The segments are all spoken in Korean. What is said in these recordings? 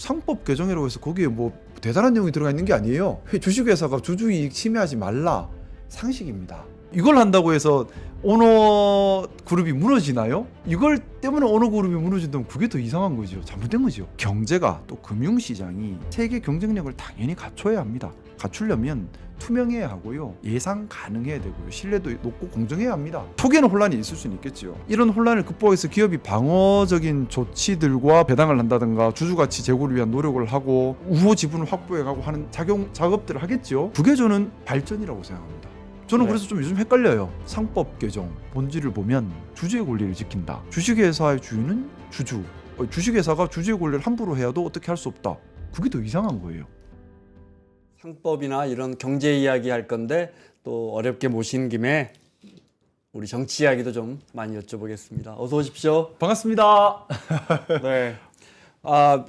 상법 개정이라고 해서 거기에 뭐 대단한 내용이 들어가 있는 게 아니에요. 주식회사가 주주이익 침해하지 말라, 상식입니다. 이걸 한다고 해서 오너 그룹이 무너지나요? 이걸 때문에 오너 그룹이 무너진다면 그게 더 이상한 거죠. 잘못된 거죠. 경제가 또 금융시장이 세계 경쟁력을 당연히 갖춰야 합니다. 갖추려면 투명해야 하고요, 예상 가능해야 되고요, 신뢰도 높고 공정해야 합니다. 초기에는 혼란이 있을 수는 있겠죠. 이런 혼란을 극복하기 위해서 기업이 방어적인 조치들과 배당을 한다든가 주주가치 제고를 위한 노력을 하고 우호 지분을 확보해가고 하는 작업들을 하겠죠. 그게 저는 발전이라고 생각합니다. 저는 그래서 좀 요즘 헷갈려요. 상법 개정 본질을 보면 주주의 권리를 지킨다. 주식회사의 주인은 주주. 주식회사가 주주의 권리를 함부로 해야도 어떻게 할 수 없다. 그게 더 이상한 거예요. 상법이나 이런 경제 이야기 할 건데 또 어렵게 모신 김에 우리 정치 이야기도 좀 많이 여쭤보겠습니다. 어서 오십시오. 반갑습니다. 네.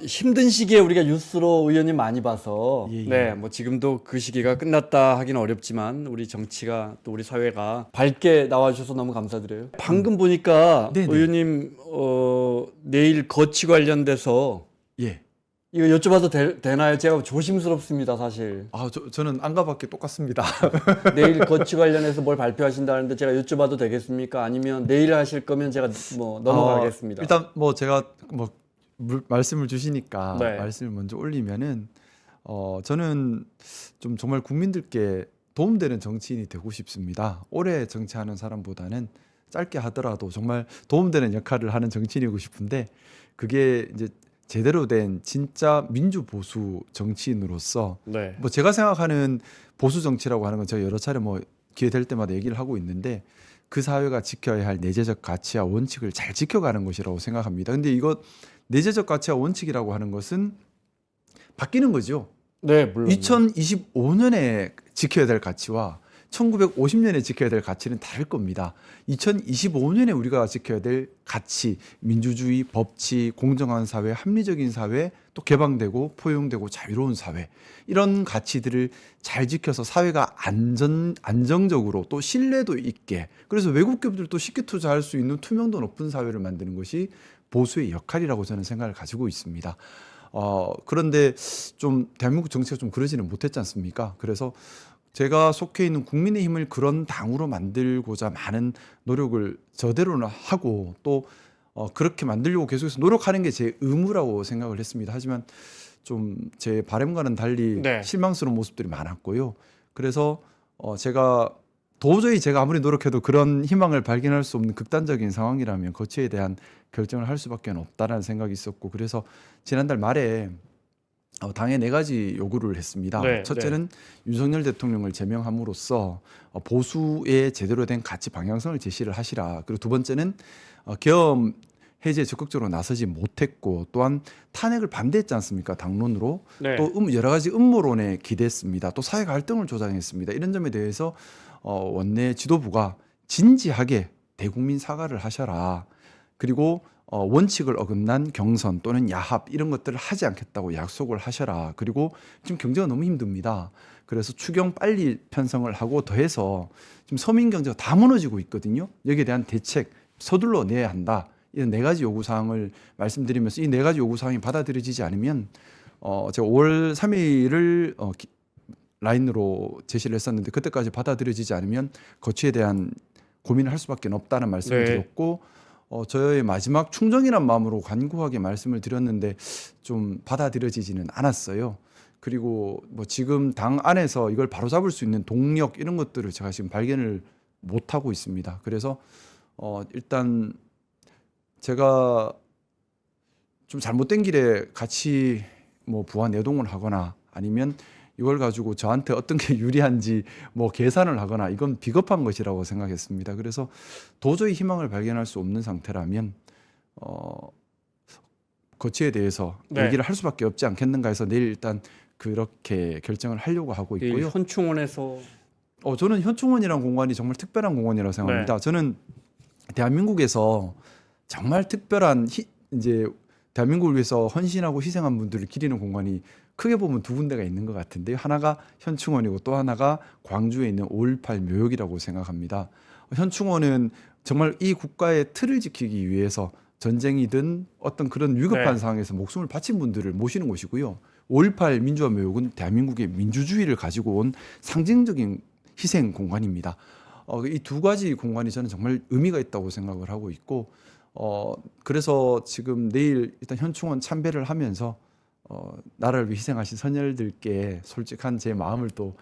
힘든 시기에 우리가 뉴스로 의원님 많이 봐서 예. 네, 뭐 지금도 그 시기가 끝났다 하기는 어렵지만 우리 정치가 또 우리 사회가 밝게 나와주셔서 너무 감사드려요. 방금 보니까 네네. 의원님 내일 거치 관련돼서 예. 이거 여쭤봐도 되나요? 제가 조심스럽습니다, 사실. 저는 안 가봤기 똑같습니다. 내일 거치 관련해서 뭘 발표하신다는데 제가 여쭤봐도 되겠습니까? 아니면 내일 하실 거면 제가 뭐 넘어가겠습니다. 일단 뭐 제가 뭐 말씀을 주시니까 네. 말씀을 먼저 올리면은 저는 좀 정말 국민들께 도움되는 정치인이 되고 싶습니다. 오래 정치하는 사람보다는 짧게 하더라도 정말 도움되는 역할을 하는 정치인이고 싶은데, 그게 이제 제대로 된 진짜 민주 보수 정치인으로서 네. 뭐 제가 생각하는 보수 정치라고 하는 건 제가 여러 차례 뭐 기회 될 때마다 얘기를 하고 있는데, 그 사회가 지켜야 할 내재적 가치와 원칙을 잘 지켜가는 것이라고 생각합니다. 근데 이거 내재적 가치와 원칙이라고 하는 것은 바뀌는 거죠. 네, 물론. 2025년에 지켜야 될 가치와 1950년에 지켜야 될 가치는 다를 겁니다. 2025년에 우리가 지켜야 될 가치, 민주주의, 법치, 공정한 사회, 합리적인 사회, 또 개방되고 포용되고 자유로운 사회, 이런 가치들을 잘 지켜서 사회가 안정적으로 또 신뢰도 있게, 그래서 외국 기업들도 쉽게 투자할 수 있는 투명도 높은 사회를 만드는 것이 보수의 역할이라고 저는 생각을 가지고 있습니다. 그런데 좀 대한민국 정치가 좀 그러지는 못했지 않습니까? 그래서 제가 속해 있는 국민의힘을 그런 당으로 만들고자 많은 노력을 저대로는 하고, 또 그렇게 만들려고 계속해서 노력하는 게 제 의무라고 생각을 했습니다. 하지만 좀 제 바람과는 달리 네. 실망스러운 모습들이 많았고요. 그래서 도저히 제가 아무리 노력해도 그런 희망을 발견할 수 없는 극단적인 상황이라면 거치에 대한 결정을 할 수밖에 없다라는 생각이 있었고, 그래서 지난달 말에 당에 4가지 요구를 했습니다. 네, 첫째는 윤석열 대통령을 제명함으로써 보수의 제대로 된 가치 방향성을 제시를 하시라. 그리고 두 번째는 계엄 해제에 적극적으로 나서지 못했고, 또한 탄핵을 반대했지 않습니까? 당론으로. 네. 또 여러 가지 음모론에 기대했습니다. 또 사회 갈등을 조장했습니다. 이런 점에 대해서 원내 지도부가 진지하게 대국민 사과를 하셔라. 그리고 원칙을 어긋난 경선 또는 야합 이런 것들을 하지 않겠다고 약속을 하셔라. 그리고 지금 경제가 너무 힘듭니다. 그래서 추경 빨리 편성을 하고, 더해서 지금 서민 경제가 다 무너지고 있거든요. 여기에 대한 대책 서둘러 내야 한다. 이런 4가지 요구사항을 말씀드리면서, 이 4가지 요구사항이 받아들여지지 않으면 제가 5월 3일을 라인으로 제시를 했었는데, 그때까지 받아들여지지 않으면 거취에 대한 고민을 할 수밖에 없다는 말씀을 드렸고, 저의 마지막 충정이란 마음으로 간곡하게 말씀을 드렸는데 좀 받아들여지지는 않았어요. 그리고 뭐 지금 당 안에서 이걸 바로잡을 수 있는 동력 이런 것들을 제가 지금 발견을 못하고 있습니다. 그래서 일단 제가 좀 잘못된 길에 같이 뭐 부하 내동을 하거나, 아니면 이걸 가지고 저한테 어떤 게 유리한지 뭐 계산을 하거나, 이건 비겁한 것이라고 생각했습니다. 그래서 도저히 희망을 발견할 수 없는 상태라면 거치에 대해서 얘기를 할 수밖에 없지 않겠는가 해서 내일 일단 그렇게 결정을 하려고 하고 있고요. 내일 현충원에서 저는 현충원이라는 공간이 정말 특별한 공간이라고 생각합니다. 저는 대한민국에서 정말 특별한 이제 대한민국을 위해서 헌신하고 희생한 분들을 기리는 공간이 크게 보면 2군데가 있는 것 같은데요. 하나가 현충원이고 또 하나가 광주에 있는 5.18 묘역이라고 생각합니다. 현충원은 정말 이 국가의 틀을 지키기 위해서 전쟁이든 어떤 그런 위급한 네. 상황에서 목숨을 바친 분들을 모시는 곳이고요. 5.18 민주화 묘역은 대한민국의 민주주의를 가지고 온 상징적인 희생 공간입니다. 이 두 가지 공간이 저는 정말 의미가 있다고 생각을 하고 있고, 그래서 지금 내일 일단 현충원 참배를 하면서 나라를 위해 희생하신 선열들께 솔직한 제 마음을 또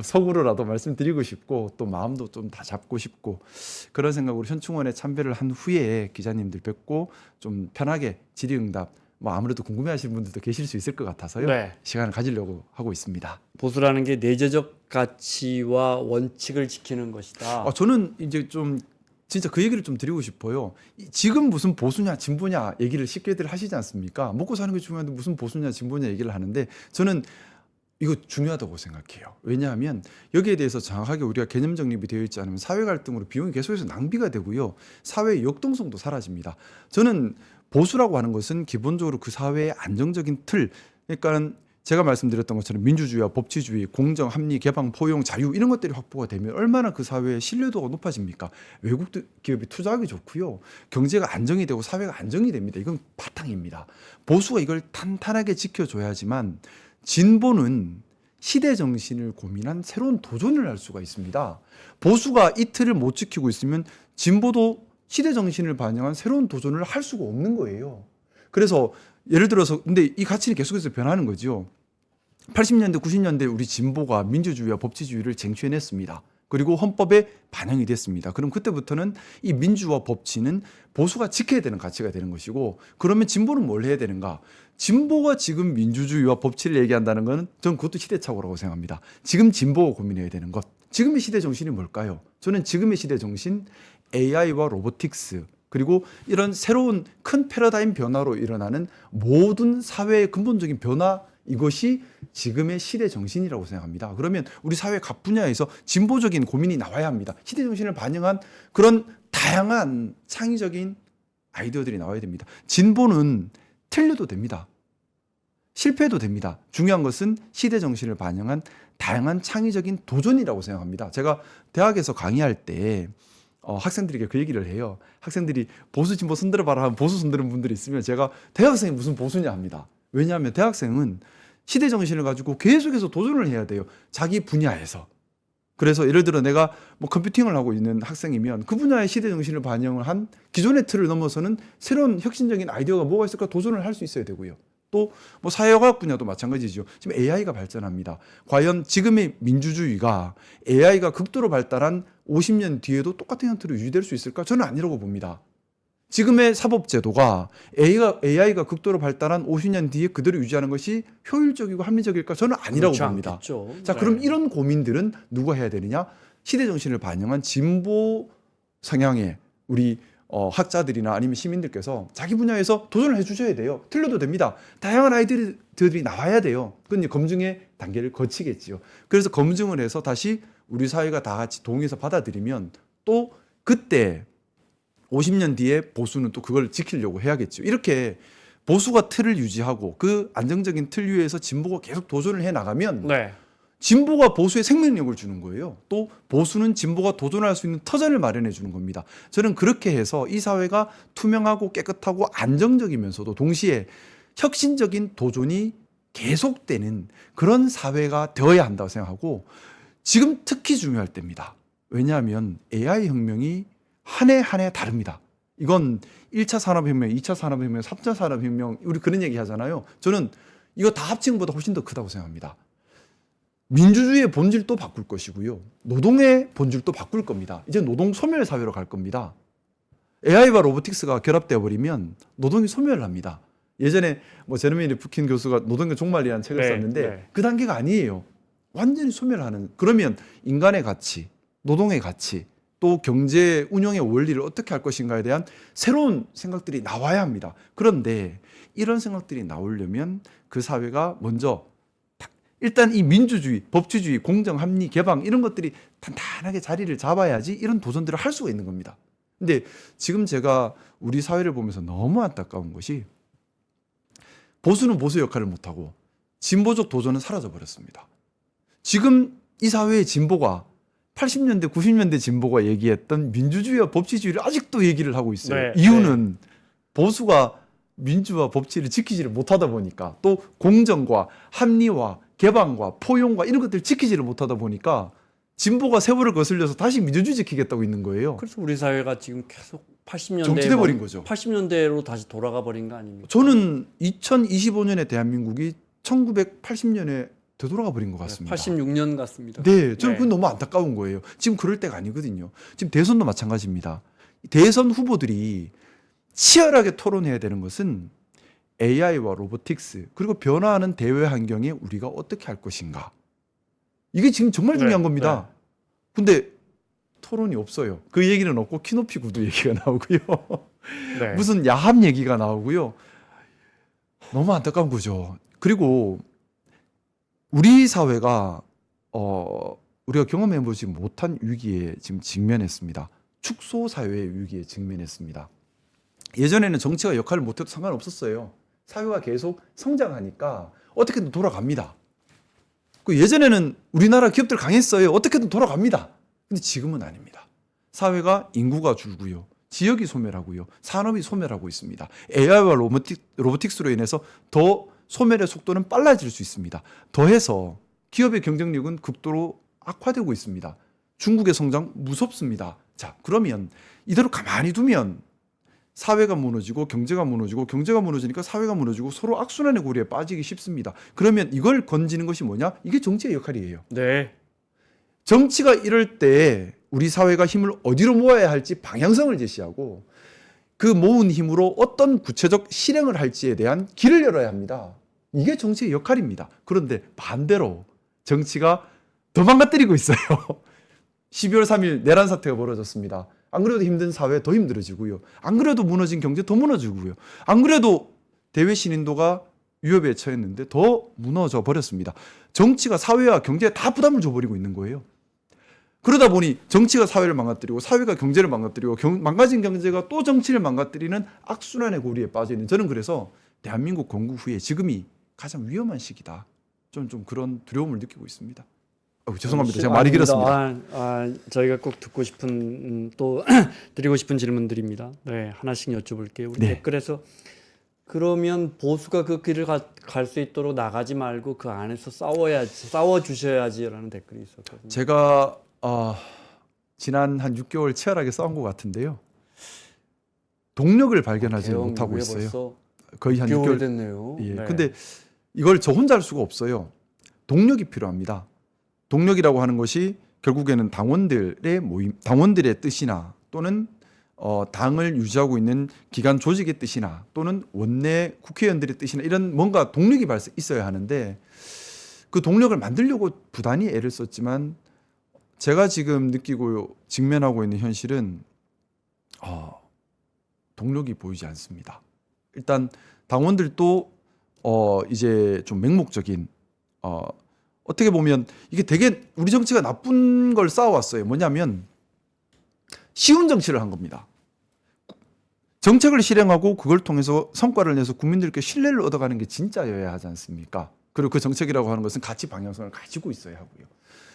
속으로라도 말씀드리고 싶고, 또 마음도 좀 다 잡고 싶고, 그런 생각으로 현충원에 참배를 한 후에 기자님들 뵙고 좀 편하게 질의응답, 뭐 아무래도 궁금해하시는 분들도 계실 수 있을 것 같아서요. 네. 시간을 가지려고 하고 있습니다. 보수라는 게 내재적 가치와 원칙을 지키는 것이다. 저는 이제 좀 진짜 그 얘기를 좀 드리고 싶어요. 지금 무슨 보수냐 진보냐 얘기를 쉽게들 하시지 않습니까? 먹고 사는 게 중요한데 무슨 보수냐 진보냐 얘기를 하는데, 저는 이거 중요하다고 생각해요. 왜냐하면 여기에 대해서 정확하게 우리가 개념 정립이 되어 있지 않으면 사회 갈등으로 비용이 계속해서 낭비가 되고요. 사회의 역동성도 사라집니다. 저는 보수라고 하는 것은 기본적으로 그 사회의 안정적인 틀, 그러니까 제가 말씀드렸던 것처럼 민주주의와 법치주의, 공정, 합리, 개방, 포용, 자유 이런 것들이 확보가 되면 얼마나 그 사회의 신뢰도가 높아집니까? 외국 기업이 투자하기 좋고요. 경제가 안정이 되고 사회가 안정이 됩니다. 이건 바탕입니다. 보수가 이걸 탄탄하게 지켜줘야지만 진보는 시대 정신을 고민한 새로운 도전을 할 수가 있습니다. 보수가 이 틀을 못 지키고 있으면 진보도 시대 정신을 반영한 새로운 도전을 할 수가 없는 거예요. 그래서 예를 들어서 근데 이 가치는 계속해서 변하는 거죠. 80년대, 90년대 우리 진보가 민주주의와 법치주의를 쟁취해냈습니다. 그리고 헌법에 반영이 됐습니다. 그럼 그때부터는 이 민주와 법치는 보수가 지켜야 되는 가치가 되는 것이고, 그러면 진보는 뭘 해야 되는가? 진보가 지금 민주주의와 법치를 얘기한다는 것은 저는 그것도 시대착오라고 생각합니다. 지금 진보가 고민해야 되는 것. 지금의 시대 정신이 뭘까요? 저는 지금의 시대 정신, AI와 로보틱스, 그리고 이런 새로운 큰 패러다임 변화로 일어나는 모든 사회의 근본적인 변화, 이것이 지금의 시대 정신이라고 생각합니다. 그러면 우리 사회 각 분야에서 진보적인 고민이 나와야 합니다. 시대 정신을 반영한 그런 다양한 창의적인 아이디어들이 나와야 됩니다. 진보는 틀려도 됩니다. 실패해도 됩니다. 중요한 것은 시대 정신을 반영한 다양한 창의적인 도전이라고 생각합니다. 제가 대학에서 강의할 때 학생들에게 그 얘기를 해요. 학생들이 보수 진보 손들어봐라 하면 보수 손드는 분들이 있으면 제가 대학생이 무슨 보수냐 합니다. 왜냐하면 대학생은 시대 정신을 가지고 계속해서 도전을 해야 돼요. 자기 분야에서. 그래서 예를 들어 내가 뭐 컴퓨팅을 하고 있는 학생이면 그 분야의 시대 정신을 반영을 한 기존의 틀을 넘어서는 새로운 혁신적인 아이디어가 뭐가 있을까 도전을 할 수 있어야 되고요. 또 뭐 사회과학 분야도 마찬가지죠. 지금 AI가 발전합니다. 과연 지금의 민주주의가 AI가 극도로 발달한 50년 뒤에도 똑같은 형태로 유지될 수 있을까? 저는 아니라고 봅니다. 지금의 사법제도가 AI가 극도로 발달한 50년 뒤에 그대로 유지하는 것이 효율적이고 합리적일까? 저는 아니라고 그렇지 봅니다. 않겠죠. 자, 그럼 이런 고민들은 누가 해야 되느냐? 시대 정신을 반영한 진보 성향의 우리 학자들이나 아니면 시민들께서 자기 분야에서 도전을 해주셔야 돼요. 틀려도 됩니다. 다양한 아이디어들이 나와야 돼요. 그건 이제 검증의 단계를 거치겠지요. 그래서 검증을 해서 다시 우리 사회가 다 같이 동의해서 받아들이면 또 그때 50년 뒤에 보수는 또 그걸 지키려고 해야겠죠. 이렇게 보수가 틀을 유지하고 그 안정적인 틀 위에서 진보가 계속 도전을 해 나가면 네. 진보가 보수에 생명력을 주는 거예요. 또 보수는 진보가 도전할 수 있는 터전을 마련해 주는 겁니다. 저는 그렇게 해서 이 사회가 투명하고 깨끗하고 안정적이면서도 동시에 혁신적인 도전이 계속되는 그런 사회가 되어야 한다고 생각하고, 지금 특히 중요할 때입니다. 왜냐하면 AI 혁명이 한 해 한 해 다릅니다. 이건 1차 산업혁명, 2차 산업혁명, 3차 산업혁명, 우리 그런 얘기 하잖아요. 저는 이거 다 합친 것보다 훨씬 더 크다고 생각합니다. 민주주의의 본질도 바꿀 것이고요. 노동의 본질도 바꿀 겁니다. 이제 노동 소멸 사회로 갈 겁니다. AI와 로보틱스가 결합되어 버리면 노동이 소멸을 합니다. 예전에 뭐 제르미 리프킨 교수가 노동의 종말이라는 책을 네, 썼는데 네. 그 단계가 아니에요. 완전히 소멸하는. 그러면 인간의 가치, 노동의 가치, 또 경제 운영의 원리를 어떻게 할 것인가에 대한 새로운 생각들이 나와야 합니다. 그런데 이런 생각들이 나오려면 그 사회가 먼저 일단 이 민주주의, 법치주의, 공정, 합리, 개방 이런 것들이 탄탄하게 자리를 잡아야지 이런 도전들을 할 수가 있는 겁니다. 근데 지금 제가 우리 사회를 보면서 너무 안타까운 것이 보수는 보수 역할을 못하고 진보적 도전은 사라져 버렸습니다. 지금 이 사회의 진보가 80년대, 90년대 진보가 얘기했던 민주주의와 법치주의를 아직도 얘기를 하고 있어요. 네, 이유는 보수가 민주와 법치를 지키지를 못하다 보니까 또 공정과 합리와 개방과 포용과 이런 것들을 지키지를 못하다 보니까 진보가 세월을 거슬려서 다시 민주주의 지키겠다고 있는 거예요. 그래서 우리 사회가 지금 계속 80년대 정치돼 버린 거죠. 80년대로 다시 돌아가 버린 거 아닙니까? 저는 2025년에 대한민국이 1980년에 되돌아가 버린 것 같습니다. 86년 같습니다. 네, 저는 네. 그건 너무 안타까운 거예요. 지금 그럴 때가 아니거든요. 지금 대선도 마찬가지입니다. 대선 후보들이 치열하게 토론해야 되는 것은 AI와 로보틱스 그리고 변화하는 대외 환경에 우리가 어떻게 할 것인가. 이게 지금 정말 중요한 네, 겁니다. 근데 토론이 없어요. 그 얘기는 없고 키높이 구두 얘기가 나오고요. 네. 무슨 야합 얘기가 나오고요. 너무 안타까운 거죠. 그리고 우리 사회가 우리가 경험해보지 못한 위기에 지금 직면했습니다. 축소 사회의 위기에 직면했습니다. 예전에는 정치가 역할을 못해도 상관없었어요. 사회가 계속 성장하니까 어떻게든 돌아갑니다. 그 예전에는 우리나라 기업들 강했어요. 어떻게든 돌아갑니다. 근데 지금은 아닙니다. 사회가 인구가 줄고요. 지역이 소멸하고요. 산업이 소멸하고 있습니다. AI와 로보틱스로 인해서 더 소멸의 속도는 빨라질 수 있습니다. 더해서 기업의 경쟁력은 극도로 악화되고 있습니다. 중국의 성장 무섭습니다. 자, 그러면 이대로 가만히 두면 사회가 무너지고 경제가 무너지고 경제가 무너지니까 사회가 무너지고 서로 악순환의 고리에 빠지기 쉽습니다. 그러면 이걸 건지는 것이 뭐냐? 이게 정치의 역할이에요. 네. 정치가 이럴 때 우리 사회가 힘을 어디로 모아야 할지 방향성을 제시하고 그 모은 힘으로 어떤 구체적 실행을 할지에 대한 길을 열어야 합니다. 이게 정치의 역할입니다. 그런데 반대로 정치가 더 망가뜨리고 있어요. 12월 3일 내란 사태가 벌어졌습니다. 안 그래도 힘든 사회 더 힘들어지고요. 안 그래도 무너진 경제 더 무너지고요. 안 그래도 대외 신인도가 위협에 처했는데 더 무너져 버렸습니다. 정치가 사회와 경제에 다 부담을 줘버리고 있는 거예요. 그러다 보니 정치가 사회를 망가뜨리고 사회가 경제를 망가뜨리고 망가진 경제가 또 정치를 망가뜨리는 악순환의 고리에 빠져 있는, 저는 그래서 대한민국 건국 후에 지금이 가장 위험한 시기다. 좀 그런 두려움을 느끼고 있습니다. 죄송합니다. 제가 말이 길었습니다. 저희가 꼭 듣고 싶은 또 드리고 싶은 질문들입니다. 네, 하나씩 여쭤볼게요. 우리 네. 댓글에서 그러면 보수가 그 길을 갈 수 있도록 나가지 말고 그 안에서 싸워 주셔야지라는 댓글이 있었거든요. 제가 지난 한 6개월 치열하게 싸운 것 같은데요. 동력을 발견하지 못하고 있어요. 벌써 거의 한 6개월 6개월 됐네요. 예. 네. 근데 이걸 저 혼자 할 수가 없어요. 동력이 필요합니다. 동력이라고 하는 것이 결국에는 당원들의 모임, 당원들의 뜻이나 또는 당을 유지하고 있는 기관 조직의 뜻이나 또는 원내 국회의원들의 뜻이나 이런 뭔가 동력이 있어야 하는데 그 동력을 만들려고 부단히 애를 썼지만 제가 지금 느끼고 직면하고 있는 현실은 동력이 보이지 않습니다. 일단 당원들도 이제 좀 맹목적인 어떻게 보면 이게 되게 우리 정치가 나쁜 걸 쌓아왔어요. 뭐냐면 쉬운 정치를 한 겁니다. 정책을 실행하고 그걸 통해서 성과를 내서 국민들께 신뢰를 얻어가는 게 진짜여야 하지 않습니까? 그리고 그 정책이라고 하는 것은 가치 방향성을 가지고 있어야 하고요.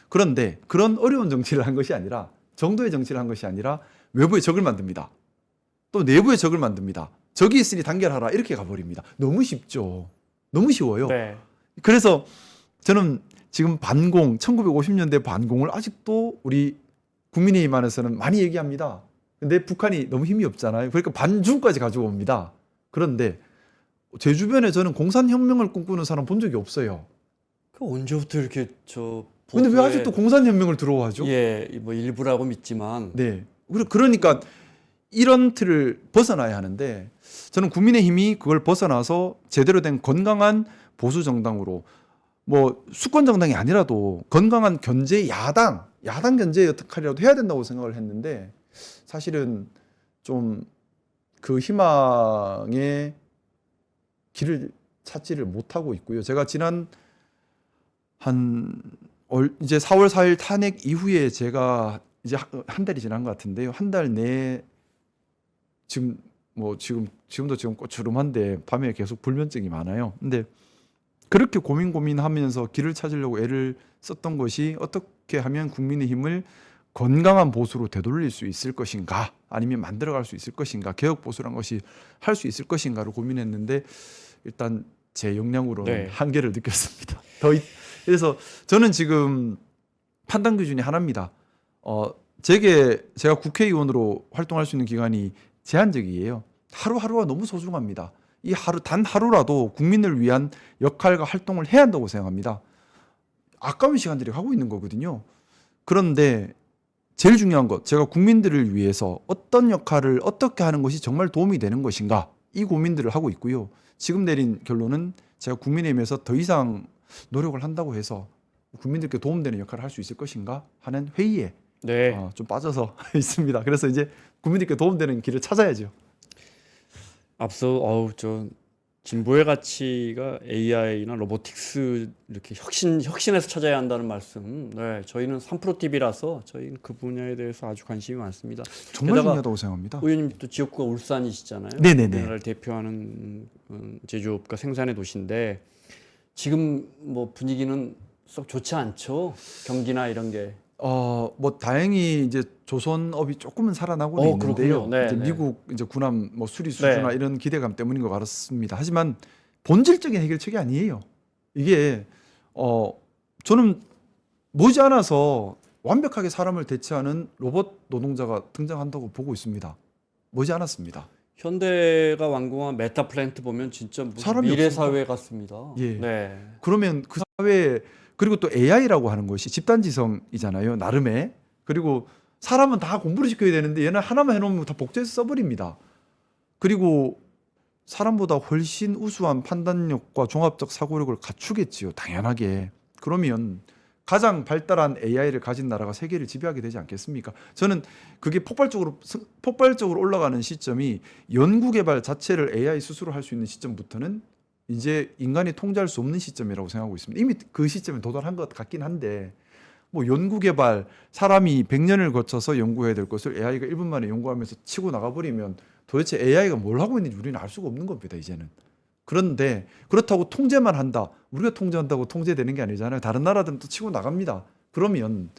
그런데 그런 어려운 정치를 한 것이 아니라 정도의 정치를 한 것이 아니라 외부의 적을 만듭니다. 또 내부의 적을 만듭니다. 적이 있으니 단결하라 이렇게 가버립니다. 너무 쉽죠. 너무 쉬워요. 네. 그래서 저는 지금 반공, 1950년대 반공을 아직도 우리 국민의힘 안에서는 많이 얘기합니다. 근데 북한이 너무 힘이 없잖아요. 그러니까 반중까지 가지고 옵니다. 그런데 제 주변에 저는 공산혁명을 꿈꾸는 사람 본 적이 없어요. 그 언제부터 이렇게 근데 왜 아직도 공산혁명을 들어와죠? 예, 뭐 일부라고 믿지만 네. 그러니까 이런 틀을 벗어나야 하는데 저는 국민의힘이 그걸 벗어나서 제대로 된 건강한 보수 정당으로 뭐 수권 정당이 아니라도 건강한 견제 야당 견제의 역할이라도 해야 된다고 생각을 했는데 사실은 좀 그 희망의 길을 찾지를 못하고 있고요. 제가 지난 이제 4월 4일 탄핵 이후에 제가 이제 한 달이 지난 것 같은데요. 한 달 내에 지금도 꼬추름한데 밤에 계속 불면증이 많아요. 근데 그렇게 고민하면서 길을 찾으려고 애를 썼던 것이 어떻게 하면 국민의힘을 건강한 보수로 되돌릴 수 있을 것인가, 아니면 만들어갈 수 있을 것인가, 개혁 보수란 것이 할 수 있을 것인가를 고민했는데 일단 제 역량으로는 네. 한계를 느꼈습니다. 그래서 저는 지금 판단 기준이 하나입니다. 제가 국회의원으로 활동할 수 있는 기간이 제한적이에요. 하루하루가 너무 소중합니다. 이 하루, 단 하루라도 국민을 위한 역할과 활동을 해야 한다고 생각합니다. 아까운 시간들이 가고 있는 거거든요. 그런데 제일 중요한 것, 제가 국민들을 위해서 어떤 역할을 어떻게 하는 것이 정말 도움이 되는 것인가, 이 고민들을 하고 있고요. 지금 내린 결론은 제가 국민의힘에서 더 이상 노력을 한다고 해서 국민들께 도움되는 역할을 할 수 있을 것인가 하는 회의에 네. 좀 빠져서 있습니다. 그래서 이제 국민들께 도움되는 길을 찾아야죠. 앞서 저 진보의 가치가 AI나 로보틱스 이렇게 혁신해서 찾아야 한다는 말씀. 네, 저희는 3프로 TV라서 저희는 그 분야에 대해서 아주 관심이 많습니다. 정말 게다가 중요하다고 생각합니다. 의원님 또 지역구가 울산이시잖아요. 네네네. 우리나라를 대표하는 제조업과 생산의 도시인데 지금 뭐 분위기는 썩 좋지 않죠. 경기나 이런 게. 뭐 다행히 이제 조선업이 조금은 살아나고 어, 있는데요. 그렇군요. 네, 이제 네. 미국 이제 군함 뭐 수리 수주나 네. 이런 기대감 때문인 것 같습니다. 하지만 본질적인 해결책이 아니에요. 이게 저는 머지않아서 완벽하게 사람을 대체하는 로봇 노동자가 등장한다고 보고 있습니다. 머지않았습니다. 현대가 완공한 메타 플랜트 보면 진짜 무슨 사람이 미래 없습니다. 사회 같습니다. 예. 네. 그러면 그 사회에, 그리고 또 AI라고 하는 것이 집단지성이잖아요. 나름의. 그리고 사람은 다 공부를 시켜야 되는데 얘는 하나만 해놓으면 다 복제해서 써버립니다. 그리고 사람보다 훨씬 우수한 판단력과 종합적 사고력을 갖추겠지요. 당연하게. 그러면 가장 발달한 AI를 가진 나라가 세계를 지배하게 되지 않겠습니까? 저는 그게 폭발적으로 올라가는 시점이 연구개발 자체를 AI 스스로 할 수 있는 시점부터는 이제 인간이 통제할 수 없는 시점이라고 생각하고 있습니다. 이미 그 시점에 도달한 것 같긴 한데, 뭐 연구개발, 사람이 100년을 거쳐서 연구해야 될 것을 AI가 1분 만에 연구하면서 치고 나가버리면 도대체 AI가 뭘 하고 있는지 우리는 알 수가 없는 겁니다, 이제는. 그런데 그렇다고 통제만 한다, 우리가 통제한다고 통제되는 게 아니잖아요. 다른 나라들은 또 치고 나갑니다. 그러면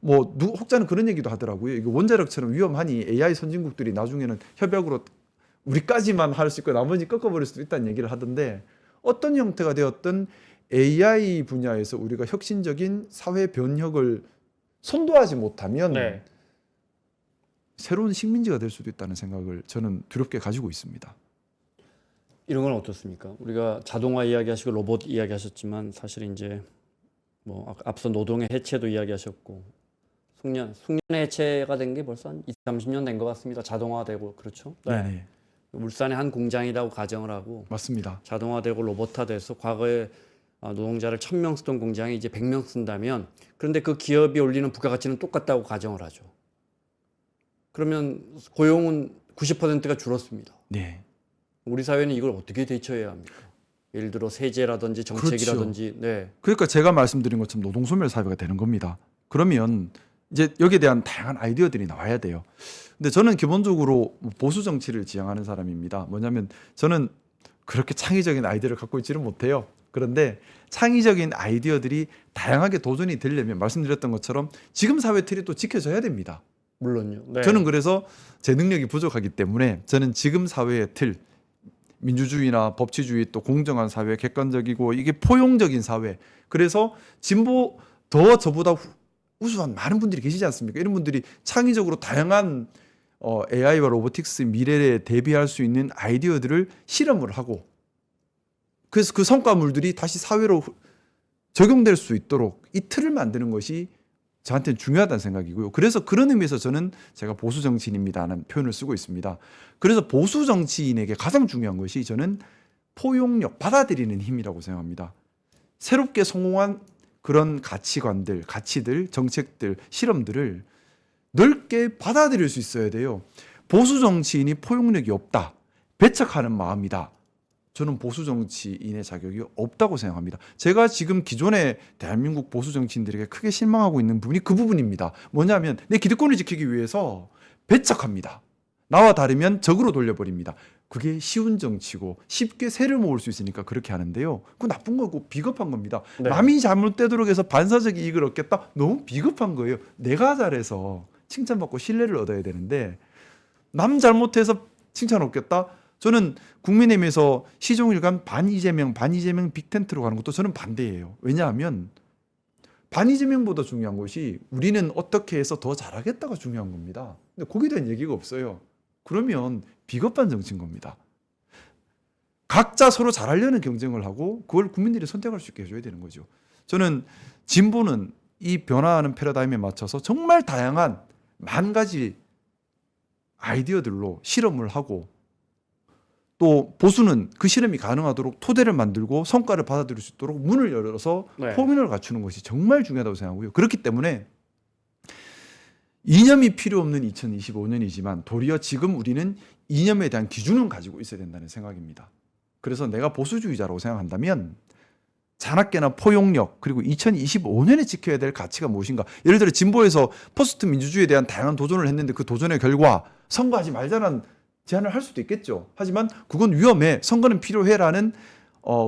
뭐 혹자는 그런 얘기도 하더라고요. 이거 원자력처럼 위험하니 AI 선진국들이 나중에는 협약으로 우리까지만 할 수 있고 나머지 꺾어버릴 수도 있다는 얘기를 하던데, 어떤 형태가 되었든 AI 분야에서 우리가 혁신적인 사회 변혁을 선도하지 못하면 네. 새로운 식민지가 될 수도 있다는 생각을 저는 두렵게 가지고 있습니다. 이런 건 어떻습니까? 우리가 자동화 이야기하시고 로봇 이야기하셨지만 사실 이제 뭐 앞서 노동의 해체도 이야기하셨고 숙련의 해체가 된 게 벌써 한 20, 30년 된 것 같습니다. 자동화되고 그렇죠? 네, 울산의 한 공장이라고 가정을 하고 맞습니다. 자동화되고 로봇화돼서 과거에 노동자를 1000명 쓰던 공장이 이제 100명 쓴다면, 그런데 그 기업이 올리는 부가가치는 똑같다고 가정을 하죠. 그러면 고용은 90%가 줄었습니다. 네, 우리 사회는 이걸 어떻게 대처해야 합니까? 예를 들어 세제라든지 정책이라든지. 네. 그러니까 제가 말씀드린 것처럼 노동소멸 사회가 되는 겁니다. 그러면 이제 여기에 대한 다양한 아이디어들이 나와야 돼요. 근데 저는 기본적으로 보수 정치를 지향하는 사람입니다. 뭐냐면 저는 그렇게 창의적인 아이디어를 갖고 있지는 못해요. 그런데 창의적인 아이디어들이 다양하게 도전이 되려면 말씀드렸던 것처럼 지금 사회 틀이 또 지켜져야 됩니다. 물론요. 네. 저는 그래서 제 능력이 부족하기 때문에 저는 지금 사회의 틀, 민주주의나 법치주의, 또 공정한 사회, 객관적이고 이게 포용적인 사회, 그래서 진보 더 저보다 우수한 많은 분들이 계시지 않습니까? 이런 분들이 창의적으로 다양한 AI와 로보틱스 미래에 대비할 수 있는 아이디어들을 실험을 하고, 그래서 그 성과물들이 다시 사회로 적용될 수 있도록 이 틀을 만드는 것이 저한테는 중요하다는 생각이고요. 그래서 그런 의미에서 저는 제가 보수 정치인입니다라는 표현을 쓰고 있습니다. 그래서 보수 정치인에게 가장 중요한 것이 저는 포용력, 받아들이는 힘이라고 생각합니다. 새롭게 성공한 그런 가치관들, 가치들, 정책들, 실험들을 넓게 받아들일 수 있어야 돼요. 보수 정치인이 포용력이 없다, 배척하는 마음이다, 저는 보수 정치인의 자격이 없다고 생각합니다. 제가 지금 기존의 대한민국 보수 정치인들에게 크게 실망하고 있는 부분이 그 부분입니다. 뭐냐면 내 기득권을 지키기 위해서 배척합니다. 나와 다르면 적으로 돌려버립니다. 그게 쉬운 정치고 쉽게 세를 모을 수 있으니까 그렇게 하는데요. 그거 나쁜 거고 비겁한 겁니다. 네. 남이 잘못되도록 해서 반사적 이익을 얻겠다? 너무 비겁한 거예요. 내가 잘해서 칭찬받고 신뢰를 얻어야 되는데 남 잘못해서 칭찬 얻겠다? 저는 국민의힘에서 시종일관 반이재명 빅텐트로 가는 것도 저는 반대예요. 왜냐하면 반이재명보다 중요한 것이 우리는 어떻게 해서 더 잘하겠다가 중요한 겁니다. 근데 거기에 대한 얘기가 없어요. 그러면 비겁한 정치인 겁니다. 각자 서로 잘하려는 경쟁을 하고 그걸 국민들이 선택할 수 있게 해줘야 되는 거죠. 저는 진보는 이 변화하는 패러다임에 맞춰서 정말 다양한 만 가지 아이디어들로 실험을 하고 또 보수는 그 실험이 가능하도록 토대를 만들고 성과를 받아들일 수 있도록 문을 열어서 네. 포문을 갖추는 것이 정말 중요하다고 생각하고요. 그렇기 때문에 이념이 필요 없는 2025년이지만 도리어 지금 우리는 이념에 대한 기준은 가지고 있어야 된다는 생각입니다. 그래서 내가 보수주의자라고 생각한다면 잔악계나 포용력 그리고 2025년에 지켜야 될 가치가 무엇인가. 예를 들어 진보에서 포스트 민주주의에 대한 다양한 도전을 했는데 그 도전의 결과 선거하지 말자는 제안을 할 수도 있겠죠. 하지만 그건 위험해. 선거는 필요해라는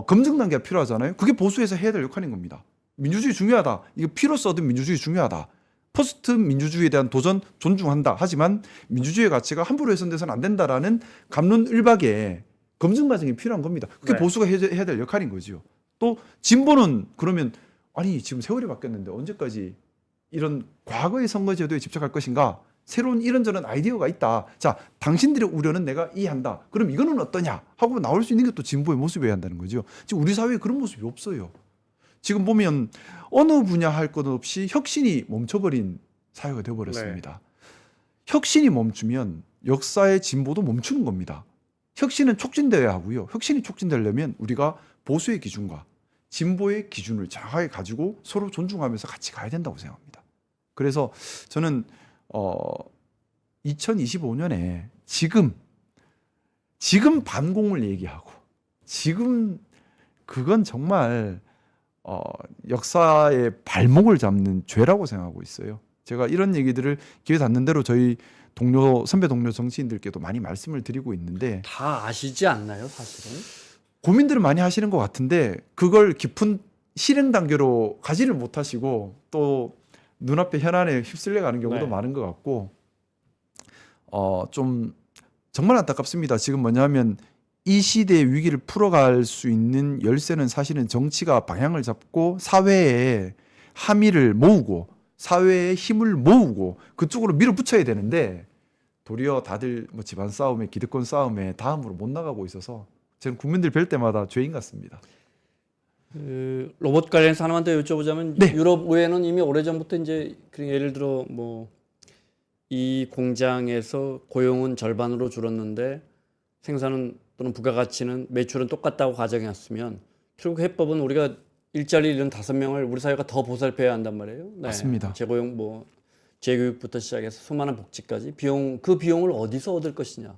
검증 단계가 필요하잖아요. 그게 보수에서 해야 될 역할인 겁니다. 민주주의 중요하다. 이거 피로써 얻은 민주주의 중요하다. 포스트 민주주의에 대한 도전 존중한다. 하지만 민주주의의 가치가 함부로 훼손돼서는 안 된다라는 갑론을박의 검증 과정이 필요한 겁니다. 그게 네. 보수가 해야 될 역할인 거죠. 또 진보는 그러면 아니 지금 세월이 바뀌었는데 언제까지 이런 과거의 선거제도에 집착할 것인가? 새로운 이런저런 아이디어가 있다. 자, 당신들의 우려는 내가 이해한다. 그럼 이거는 어떠냐? 하고 나올 수 있는 게 또 진보의 모습이어야 한다는 거죠. 지금 우리 사회에 그런 모습이 없어요. 지금 보면 어느 분야 할 것 없이 혁신이 멈춰버린 사회가 되어버렸습니다. 혁신이 멈추면 역사의 진보도 멈추는 겁니다. 혁신은 촉진되어야 하고요. 혁신이 촉진되려면 우리가 보수의 기준과 진보의 기준을 정확하게 가지고 서로 존중하면서 같이 가야 된다고 생각합니다. 그래서 저는 2025년에 지금 반공을 얘기하고 지금 그건 정말 역사의 발목을 잡는 죄라고 생각하고 있어요. 제가 이런 얘기들을 기회 닿는 대로 저희 선배 동료 정치인들께도 많이 말씀을 드리고 있는데 다 아시지 않나요, 사실은? 고민들을 많이 하시는 것 같은데 그걸 깊은 실행 단계로 가지를 못하시고 또 눈앞에 현안에 휩쓸려 가는 경우도 네. 많은 것 같고 좀 정말 안타깝습니다. 지금 뭐냐면 이 시대의 위기를 풀어갈 수 있는 열쇠는 사실은 정치가 방향을 잡고 사회의 함의를 모으고 사회의 힘을 모으고 그쪽으로 밀어붙여야 되는데 도리어 다들 뭐 집안 싸움에 기득권 싸움에 다음으로 못 나가고 있어서 저는 국민들 뵐 때마다 죄인 같습니다. 로봇 관련해서 하나만 더 여쭤보자면 네. 유럽 의회는 이미 오래전부터 이제 예를 들어 뭐 이 공장에서 고용은 절반으로 줄었는데 생산은 또는 부가가치는 매출은 똑같다고 가정했으면 결국 해법은 우리가 일자리 잃은 5명을 우리 사회가 더 보살펴야 한단 말이에요. 네. 맞습니다. 재고용 뭐 재교육부터 시작해서 수많은 복지까지 그 비용을 어디서 얻을 것이냐.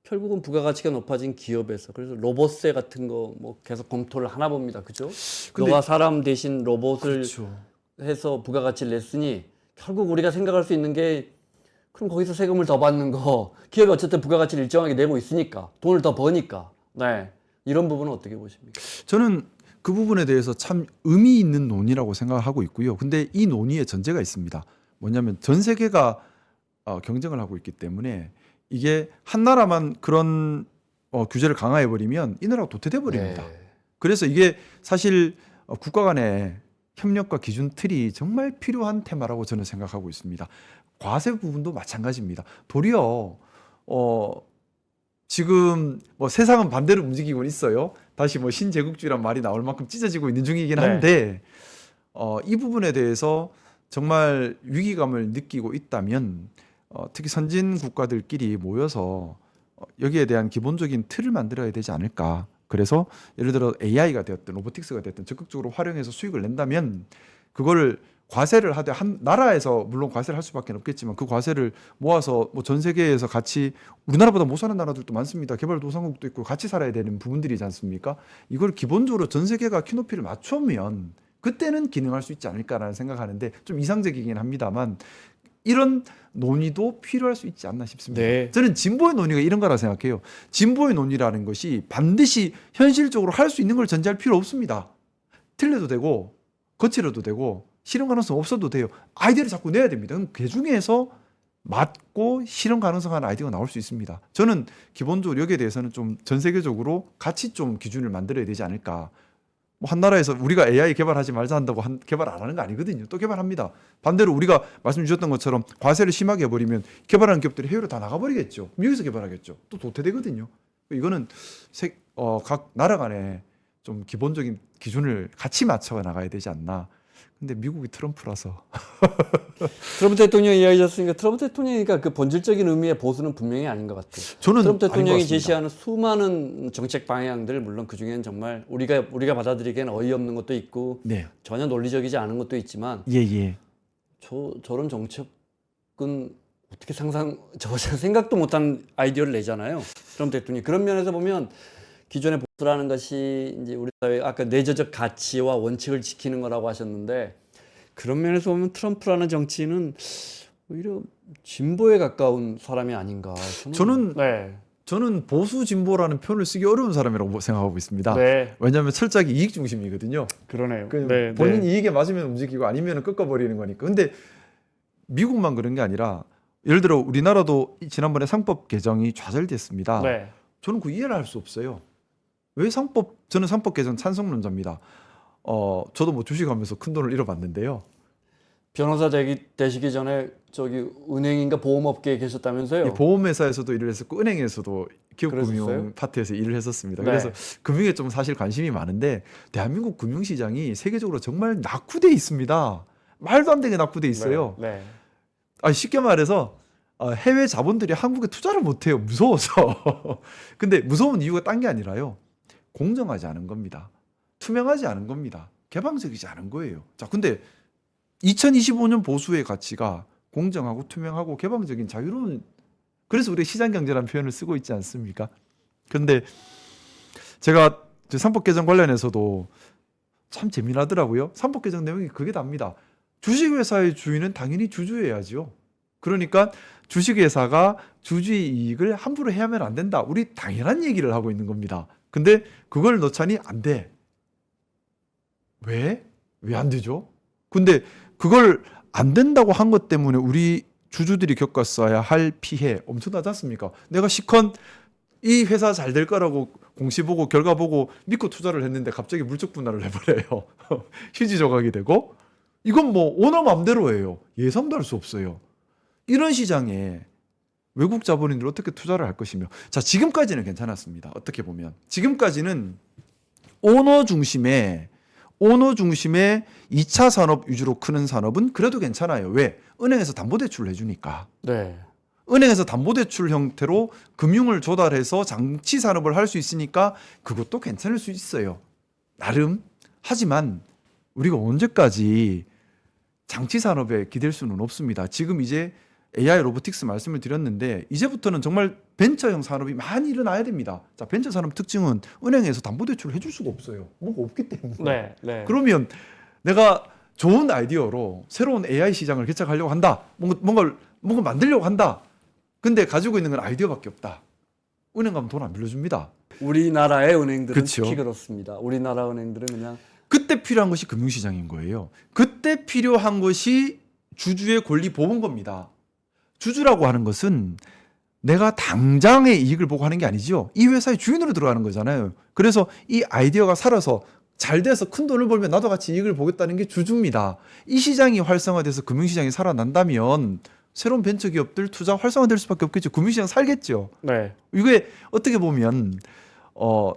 결국은 부가가치가 높아진 기업에서. 그래서 로봇세 같은 거 뭐 계속 검토를 하나 봅니다. 그죠? 근데- 너가 사람 대신 로봇을 그렇죠. 해서 부가가치를 냈으니 결국 우리가 생각할 수 있는 게 그럼 거기서 세금을 더 받는 거 기업이 어쨌든 부가가치를 일정하게 내고 있으니까 돈을 더 버니까 네 이런 부분은 어떻게 보십니까? 저는 그 부분에 대해서 참 의미 있는 논의라고 생각하고 있고요. 근데 이 논의에 전제가 있습니다. 뭐냐면 전 세계가 경쟁을 하고 있기 때문에 이게 한 나라만 그런 규제를 강화해 버리면 이 나라가 도태돼 버립니다. 네. 그래서 이게 사실 국가 간의 협력과 기준 틀이 정말 필요한 테마라고 저는 생각하고 있습니다. 과세 부분도 마찬가지입니다. 도리어 지금 뭐 세상은 반대로 움직이고 있어요. 다시 뭐 신제국주의란 말이 나올 만큼 찢어지고 있는 중이긴 네. 한데 이 부분에 대해서 정말 위기감을 느끼고 있다면 특히 선진 국가들끼리 모여서 여기에 대한 기본적인 틀을 만들어야 되지 않을까. 그래서 예를 들어 AI가 되었든 로보틱스가 되었든 적극적으로 활용해서 수익을 낸다면 그거를 과세를 하되 한 나라에서 물론 과세를 할 수밖에 없겠지만 그 과세를 모아서 뭐 전 세계에서 같이 우리나라보다 못 사는 나라들도 많습니다. 개발도상국도 있고 같이 살아야 되는 부분들이지 않습니까? 이걸 기본적으로 전 세계가 키높이를 맞추면 그때는 기능할 수 있지 않을까라는 생각하는데 좀 이상적이긴 합니다만 이런 논의도 필요할 수 있지 않나 싶습니다. 네. 저는 진보의 논의가 이런 거라 생각해요. 진보의 논의라는 것이 반드시 현실적으로 할 수 있는 걸 전제할 필요 없습니다. 틀려도 되고 거칠어도 되고 실현 가능성 없어도 돼요. 아이디어를 자꾸 내야 됩니다. 그럼 그 중에서 맞고 실현 가능성한 아이디어가 나올 수 있습니다. 저는 기본적으로 여기에 대해서는 좀 전 세계적으로 같이 좀 기준을 만들어야 되지 않을까. 뭐 한 나라에서 우리가 AI 개발하지 말자 한다고 개발 안 하는 거 아니거든요. 또 개발합니다. 반대로 우리가 말씀 주셨던 것처럼 과세를 심하게 해버리면 개발하는 기업들이 해외로 다 나가버리겠죠. 미국에서 개발하겠죠. 또 도태되거든요. 이거는 각 나라 간에 좀 기본적인 기준을 같이 맞춰 나가야 되지 않나. 근데 미국이 트럼프라서 트럼프 대통령 이야기하셨으니까 트럼프 대통령이니까 그 본질적인 의미의 보수는 분명히 아닌 것 같아요. 저는 트럼프 아닌 것 대통령이 같습니다. 제시하는 수많은 정책 방향들 물론 그 중에는 정말 우리가 받아들이기에는 어이없는 것도 있고 네. 전혀 논리적이지 않은 것도 있지만 예. 저런 정책은 어떻게 제가 생각도 못한 아이디어를 내잖아요. 트럼프 대통령이 그런 면에서 보면 기존의 보수라는 것이 이제 우리 사회 아까 내재적 가치와 원칙을 지키는 거라고 하셨는데 그런 면에서 보면 트럼프라는 정치인은 오히려 진보에 가까운 사람이 아닌가. 저는 보수 진보라는 표현을 쓰기 어려운 사람이라고 생각하고 있습니다. 네, 왜냐하면 철저하게 이익 중심이거든요. 그러네요. 본인 이익에 맞으면 움직이고 아니면 꺾어버리는 거니까. 근데 미국만 그런 게 아니라 예를 들어 우리나라도 지난번에 상법 개정이 좌절됐습니다. 네. 저는 그 이해를 할 수 없어요. 저는 상법 개정 찬성론자입니다. 저도 뭐 주식하면서 큰 돈을 잃어봤는데요. 변호사 되시기 전에 저기 은행인가 보험업계에 계셨다면서요? 이 보험회사에서도 일을 했었고 은행에서도 기업금융 그러셨어요? 파트에서 일을 했었습니다. 네. 그래서 금융에 좀 사실 관심이 많은데 대한민국 금융시장이 세계적으로 정말 낙후돼 있습니다. 말도 안 되게 낙후돼 있어요. 네. 쉽게 말해서 해외 자본들이 한국에 투자를 못해요. 무서워서. 근데 무서운 이유가 딴 게 아니라요. 공정하지 않은 겁니다. 투명하지 않은 겁니다. 개방적이지 않은 거예요. 자, 근데 2025년 보수의 가치가 공정하고 투명하고 개방적인 자유로운, 그래서 우리 시장경제라는 표현을 쓰고 있지 않습니까? 근데 제가 상법 개정 관련해서도 참 재미나더라고요. 상법 개정 내용이 그게 답니다. 주식회사의 주인은 당연히 주주해야죠. 그러니까 주식회사가 주주의 이익을 함부로 해야만 안 된다. 우리 당연한 얘기를 하고 있는 겁니다. 근데 그걸 넣자니 안 돼. 왜? 왜 안 되죠? 근데 그걸 안 된다고 한 것 때문에 우리 주주들이 겪었어야 할 피해 엄청나지 않습니까? 내가 시컨 이 회사 잘 될 거라고 공시 보고 결과 보고 믿고 투자를 했는데 갑자기 물적 분할을 해버려요. 휴지 조각이 되고. 이건 뭐 오너 맘대로예요. 예상도 할 수 없어요. 이런 시장에 외국 자본인들 어떻게 투자를 할 것이며. 자, 지금까지는 괜찮았습니다. 어떻게 보면 지금까지는 오너 중심의 2차 산업 위주로 크는 산업은 그래도 괜찮아요. 왜? 은행에서 담보대출을 해주니까. 네. 은행에서 담보대출 형태로 금융을 조달해서 장치 산업을 할 수 있으니까 그것도 괜찮을 수 있어요. 나름. 하지만 우리가 언제까지 장치 산업에 기댈 수는 없습니다. 지금 이제 AI 로보틱스 말씀을 드렸는데 이제부터는 정말 벤처형 산업이 많이 일어나야 됩니다. 자, 벤처 산업 특징은 은행에서 담보대출을 해줄 수가 없어요. 뭐가 없기 때문에. 네. 그러면 내가 좋은 아이디어로 새로운 AI 시장을 개척하려고 한다. 뭔가 만들려고 한다. 근데 가지고 있는 건 아이디어밖에 없다. 은행 가면 돈 안 빌려줍니다. 우리나라의 은행들은 그쵸. 특히 그렇습니다. 우리나라 은행들은 그냥 그때 필요한 것이 금융시장인 거예요. 그때 필요한 것이 주주의 권리 보호인 겁니다. 주주라고 하는 것은 내가 당장의 이익을 보고 하는 게 아니죠. 이 회사의 주인으로 들어가는 거잖아요. 그래서 이 아이디어가 살아서 잘 돼서 큰 돈을 벌면 나도 같이 이익을 보겠다는 게 주주입니다. 이 시장이 활성화돼서 금융시장이 살아난다면 새로운 벤처기업들 투자 활성화될 수밖에 없겠죠. 금융시장 살겠죠. 네. 이게 어떻게 보면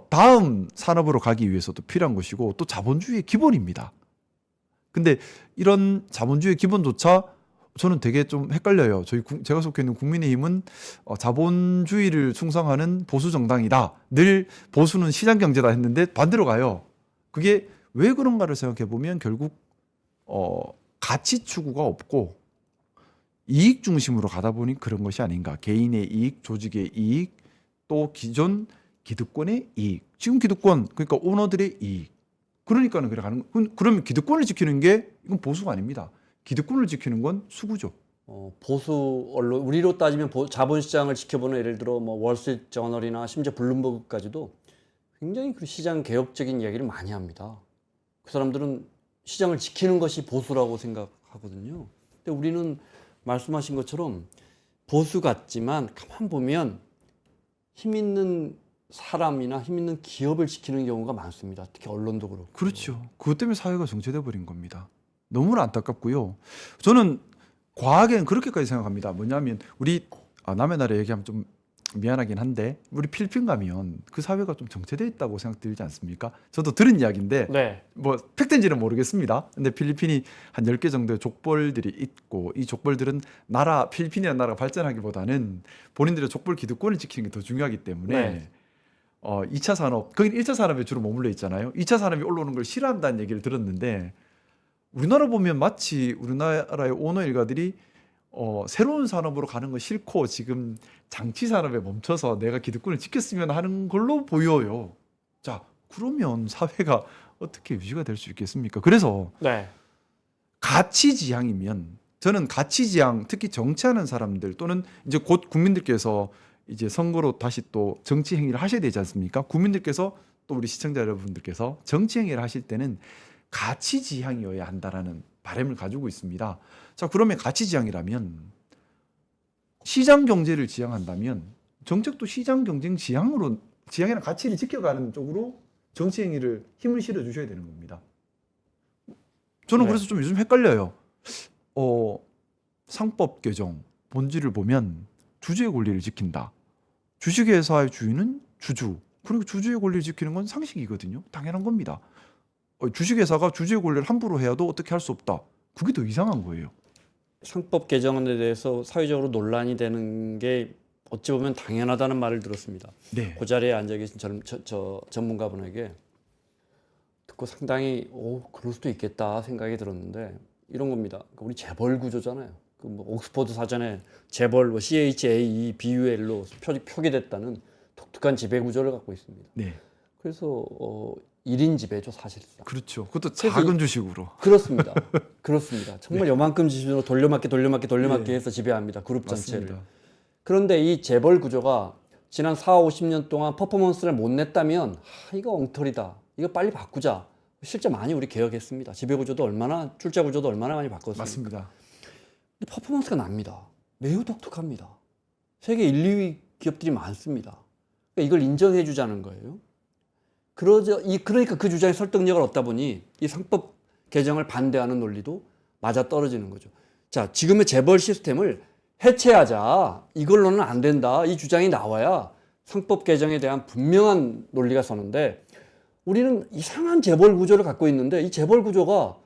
다음 산업으로 가기 위해서도 필요한 것이고 또 자본주의의 기본입니다. 근데 이런 자본주의의 기본조차 저는 되게 좀 헷갈려요. 제가 속해 있는 국민의힘은 자본주의를 충성하는 보수 정당이다. 늘 보수는 시장 경제다 했는데 반대로 가요. 그게 왜 그런가를 생각해 보면 결국 가치 추구가 없고 이익 중심으로 가다 보니 그런 것이 아닌가. 개인의 이익, 조직의 이익, 또 기존 기득권의 이익. 지금 기득권 그러니까 오너들의 이익. 그러니까는 그래 가는. 그러면 기득권을 지키는 게 이건 보수가 아닙니다. 기득권을 지키는 건 수구죠. 보수 언론, 우리로 따지면 자본시장을 지켜보는 예를 들어 뭐 월스트리트 저널이나 심지어 블룸버그까지도 굉장히 그 시장 개혁적인 이야기를 많이 합니다. 그 사람들은 시장을 지키는 것이 보수라고 생각하거든요. 근데 우리는 말씀하신 것처럼 보수 같지만 가만 보면 힘 있는 사람이나 힘 있는 기업을 지키는 경우가 많습니다. 특히 언론도 그렇고. 그렇죠. 그것 때문에 사회가 정체돼 버린 겁니다. 너무나 안타깝고요. 저는 과학에는 그렇게까지 생각합니다. 뭐냐면 우리 남의 나라 얘기하면 좀 미안하긴 한데 우리 필리핀 가면 그 사회가 좀 정체돼 있다고 생각 들지 않습니까? 저도 들은 이야기인데 네. 뭐 팩트인지는 모르겠습니다. 근데 필리핀이 한 10개 정도의 족벌들이 있고 이 족벌들은 필리핀이라는 나라가 발전하기보다는 본인들의 족벌 기득권을 지키는 게 더 중요하기 때문에 네. 2차 산업, 거긴 1차 산업에 주로 머물러 있잖아요. 2차 산업이 올라오는 걸 싫어한다는 얘기를 들었는데 우리나라 보면 마치 우리나라의 오너 일가들이 새로운 산업으로 가는 거 싫고 지금 장치 산업에 멈춰서 내가 기득권을 지켰으면 하는 걸로 보여요. 자, 그러면 사회가 어떻게 유지가 될 수 있겠습니까? 그래서 네. 가치 지향이면 저는 가치 지향, 특히 정치하는 사람들 또는 이제 곧 국민들께서 이제 선거로 다시 또 정치 행위를 하셔야 되지 않습니까? 국민들께서 또 우리 시청자 여러분들께서 정치 행위를 하실 때는 가치 지향이어야 한다라는 바람을 가지고 있습니다. 자, 그러면 가치 지향이라면 시장 경제를 지향한다면 정책도 시장 경쟁 지향이나 가치를 지켜가는 쪽으로 정치 행위를 힘을 실어 주셔야 되는 겁니다. 저는 네. 그래서 좀 요즘 헷갈려요. 상법 개정 본질을 보면 주주의 권리를 지킨다. 주식회사의 주인은 주주. 그리고 주주의 권리를 지키는 건 상식이거든요. 당연한 겁니다. 주식회사가 주주의 권리를 함부로 해야도 어떻게 할 수 없다. 그게 더 이상한 거예요. 상법 개정안에 대해서 사회적으로 논란이 되는 게 어찌 보면 당연하다는 말을 들었습니다. 네. 그 자리에 앉아 계신 전문가분에게 듣고 상당히 그럴 수도 있겠다 생각이 들었는데 이런 겁니다. 그러니까 우리 재벌 구조잖아요. 그 뭐 옥스퍼드 사전에 재벌 뭐 CHAEBUL로 표기됐다는 독특한 지배 구조를 갖고 있습니다. 네. 그래서 1인 지배죠 사실상. 그렇죠. 그것도 그래서 작은 주식으로. 그렇습니다. 그렇습니다. 정말 요만큼 지수로 돌려막기 네. 해서 지배합니다. 그룹 전체를. 맞습니다. 그런데 이 재벌 구조가 지난 4, 50년 동안 퍼포먼스를 못 냈다면 이거 엉터리다. 이거 빨리 바꾸자. 실제 많이 우리 개혁했습니다. 지배 구조도 얼마나 출자 구조도 얼마나 많이 바꿨습니까? 맞습니다. 근데 퍼포먼스가 납니다. 매우 독특합니다. 세계 1, 2위 기업들이 많습니다. 그러니까 이걸 인정해 주자는 거예요. 그러니까 그 주장에 설득력을 얻다 보니 이 상법 개정을 반대하는 논리도 맞아 떨어지는 거죠. 자, 지금의 재벌 시스템을 해체하자. 이걸로는 안 된다. 이 주장이 나와야 상법 개정에 대한 분명한 논리가 서는데 우리는 이상한 재벌 구조를 갖고 있는데 이 재벌 구조가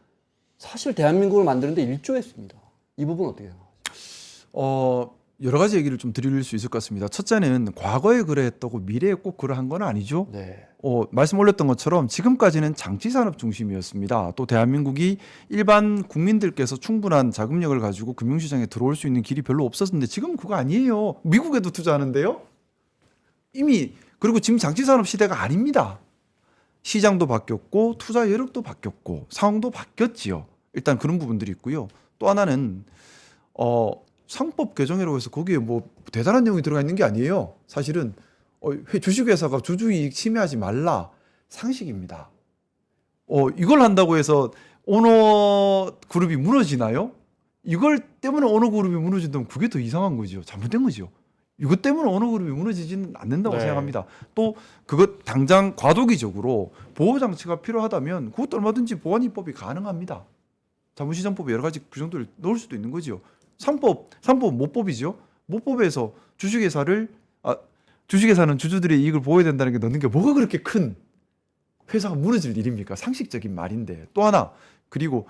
사실 대한민국을 만드는데 일조했습니다. 이 부분 어떻게 생각하세요? 여러 가지 얘기를 좀 드릴 수 있을 것 같습니다. 첫째는 과거에 그러했다고 미래에 꼭 그러한 건 아니죠. 네. 말씀 올렸던 것처럼 지금까지는 장치 산업 중심이었습니다. 또 대한민국이 일반 국민들께서 충분한 자금력을 가지고 금융시장에 들어올 수 있는 길이 별로 없었는데 지금 그거 아니에요. 미국에도 투자하는데요. 이미 그리고 지금 장치 산업 시대가 아닙니다. 시장도 바뀌었고 투자 여력도 바뀌었고 상황도 바뀌었지요. 일단 그런 부분들이 있고요. 또 하나는 상법 개정이라고 해서 거기에 뭐 대단한 내용이 들어가 있는 게 아니에요. 사실은 주식회사가 주주이익 침해하지 말라 상식입니다. 이걸 한다고 해서 오너 그룹이 무너지나요? 이걸 때문에 오너 그룹이 무너진다면 그게 더 이상한 거죠. 잘못된 거죠. 이것 때문에 어느 그룹이 무너지지는 않는다고 네. 생각합니다. 또 그것 당장 과도기적으로 보호 장치가 필요하다면 그것도 얼마든지 보완 입법이 가능합니다. 자본시장법에 여러 가지 규정들을 넣을 수도 있는 거죠. 삼법은 모법이죠. 모법에서 주식회사는 주주들의 이익을 보호해야 된다는 게 넣는 게 뭐가 그렇게 큰 회사가 무너질 일입니까? 상식적인 말인데. 또 하나 그리고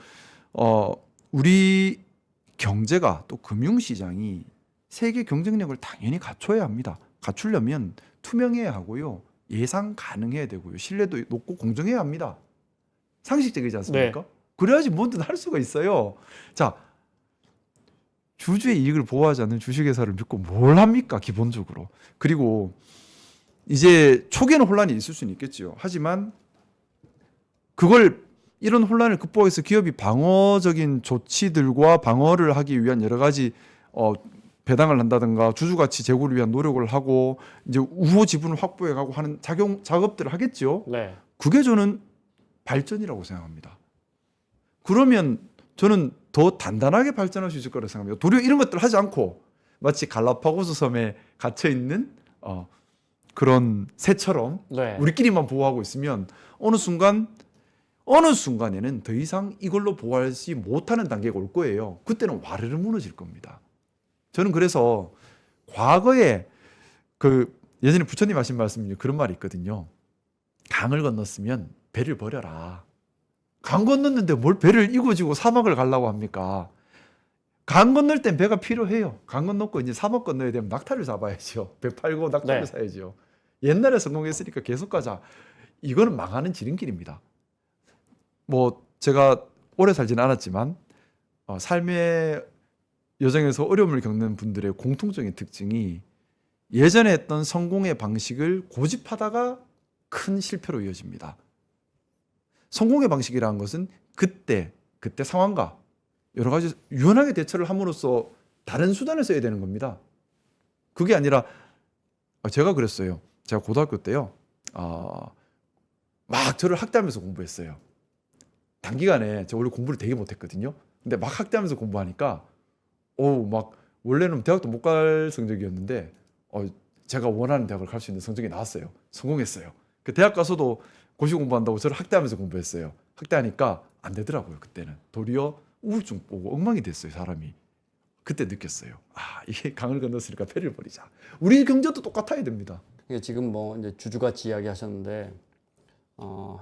우리 경제가 또 금융시장이 세계 경쟁력을 당연히 갖춰야 합니다. 갖추려면 투명해야 하고요. 예상 가능해야 되고요. 신뢰도 높고 공정해야 합니다. 상식적이지 않습니까? 네. 그래야지 뭐든 할 수가 있어요. 자, 주주의 이익을 보호하지 않는 주식회사를 믿고 뭘 합니까? 기본적으로. 그리고 이제 초기에는 혼란이 있을 수는 있겠죠. 하지만 그걸 이런 혼란을 극복해서 기업이 방어적인 조치들과 방어를 하기 위한 여러 가지 배당을 한다든가 주주가치 제고를 위한 노력을 하고 이제 우호 지분을 확보해가고 하는 작업들을 하겠죠. 네. 그게 저는 발전이라고 생각합니다. 그러면 저는 더 단단하게 발전할 수 있을 거라고 생각합니다. 도리어 이런 것들 하지 않고 마치 갈라파고스 섬에 갇혀 있는 그런 새처럼 네. 우리끼리만 보호하고 있으면 어느 순간에는 더 이상 이걸로 보호하지 못하는 단계가 올 거예요. 그때는 와르르 무너질 겁니다. 저는 그래서 과거에 예전에 부처님 하신 말씀 중에 그런 말이 있거든요. 강을 건넜으면 배를 버려라. 강 건넜는데 뭘 배를 이고지고 사막을 가려고 합니까? 강 건널 땐 배가 필요해요. 강 건넜고 이제 사막 건너야 되면 낙타를 잡아야죠. 배 팔고 낙타를 네. 사야죠. 옛날에 성공했으니까 계속 가자. 이거는 망하는 지름길입니다. 뭐 제가 오래 살지는 않았지만 삶의 여정에서 어려움을 겪는 분들의 공통적인 특징이 예전에 했던 성공의 방식을 고집하다가 큰 실패로 이어집니다. 성공의 방식이라는 것은 그때 상황과 여러 가지 유연하게 대처를 함으로써 다른 수단을 써야 되는 겁니다. 그게 아니라 제가 그랬어요. 제가 고등학교 때요. 막 저를 학대하면서 공부했어요. 단기간에 제가 원래 공부를 되게 못했거든요. 근데 막 학대하면서 공부하니까 막 원래는 대학도 못 갈 성적이었는데 제가 원하는 대학을 갈 수 있는 성적이 나왔어요. 성공했어요. 그 대학 가서도 고시 공부한다고 저를 학대하면서 공부했어요. 학대하니까 안 되더라고요. 그때는 도리어 우울증 보고 엉망이 됐어요. 사람이. 그때 느꼈어요. 이게 강을 건넜으니까 배를 버리자. 우리 경제도 똑같아야 됩니다. 그러니까 지금 뭐 이제 주주가치 이야기하셨는데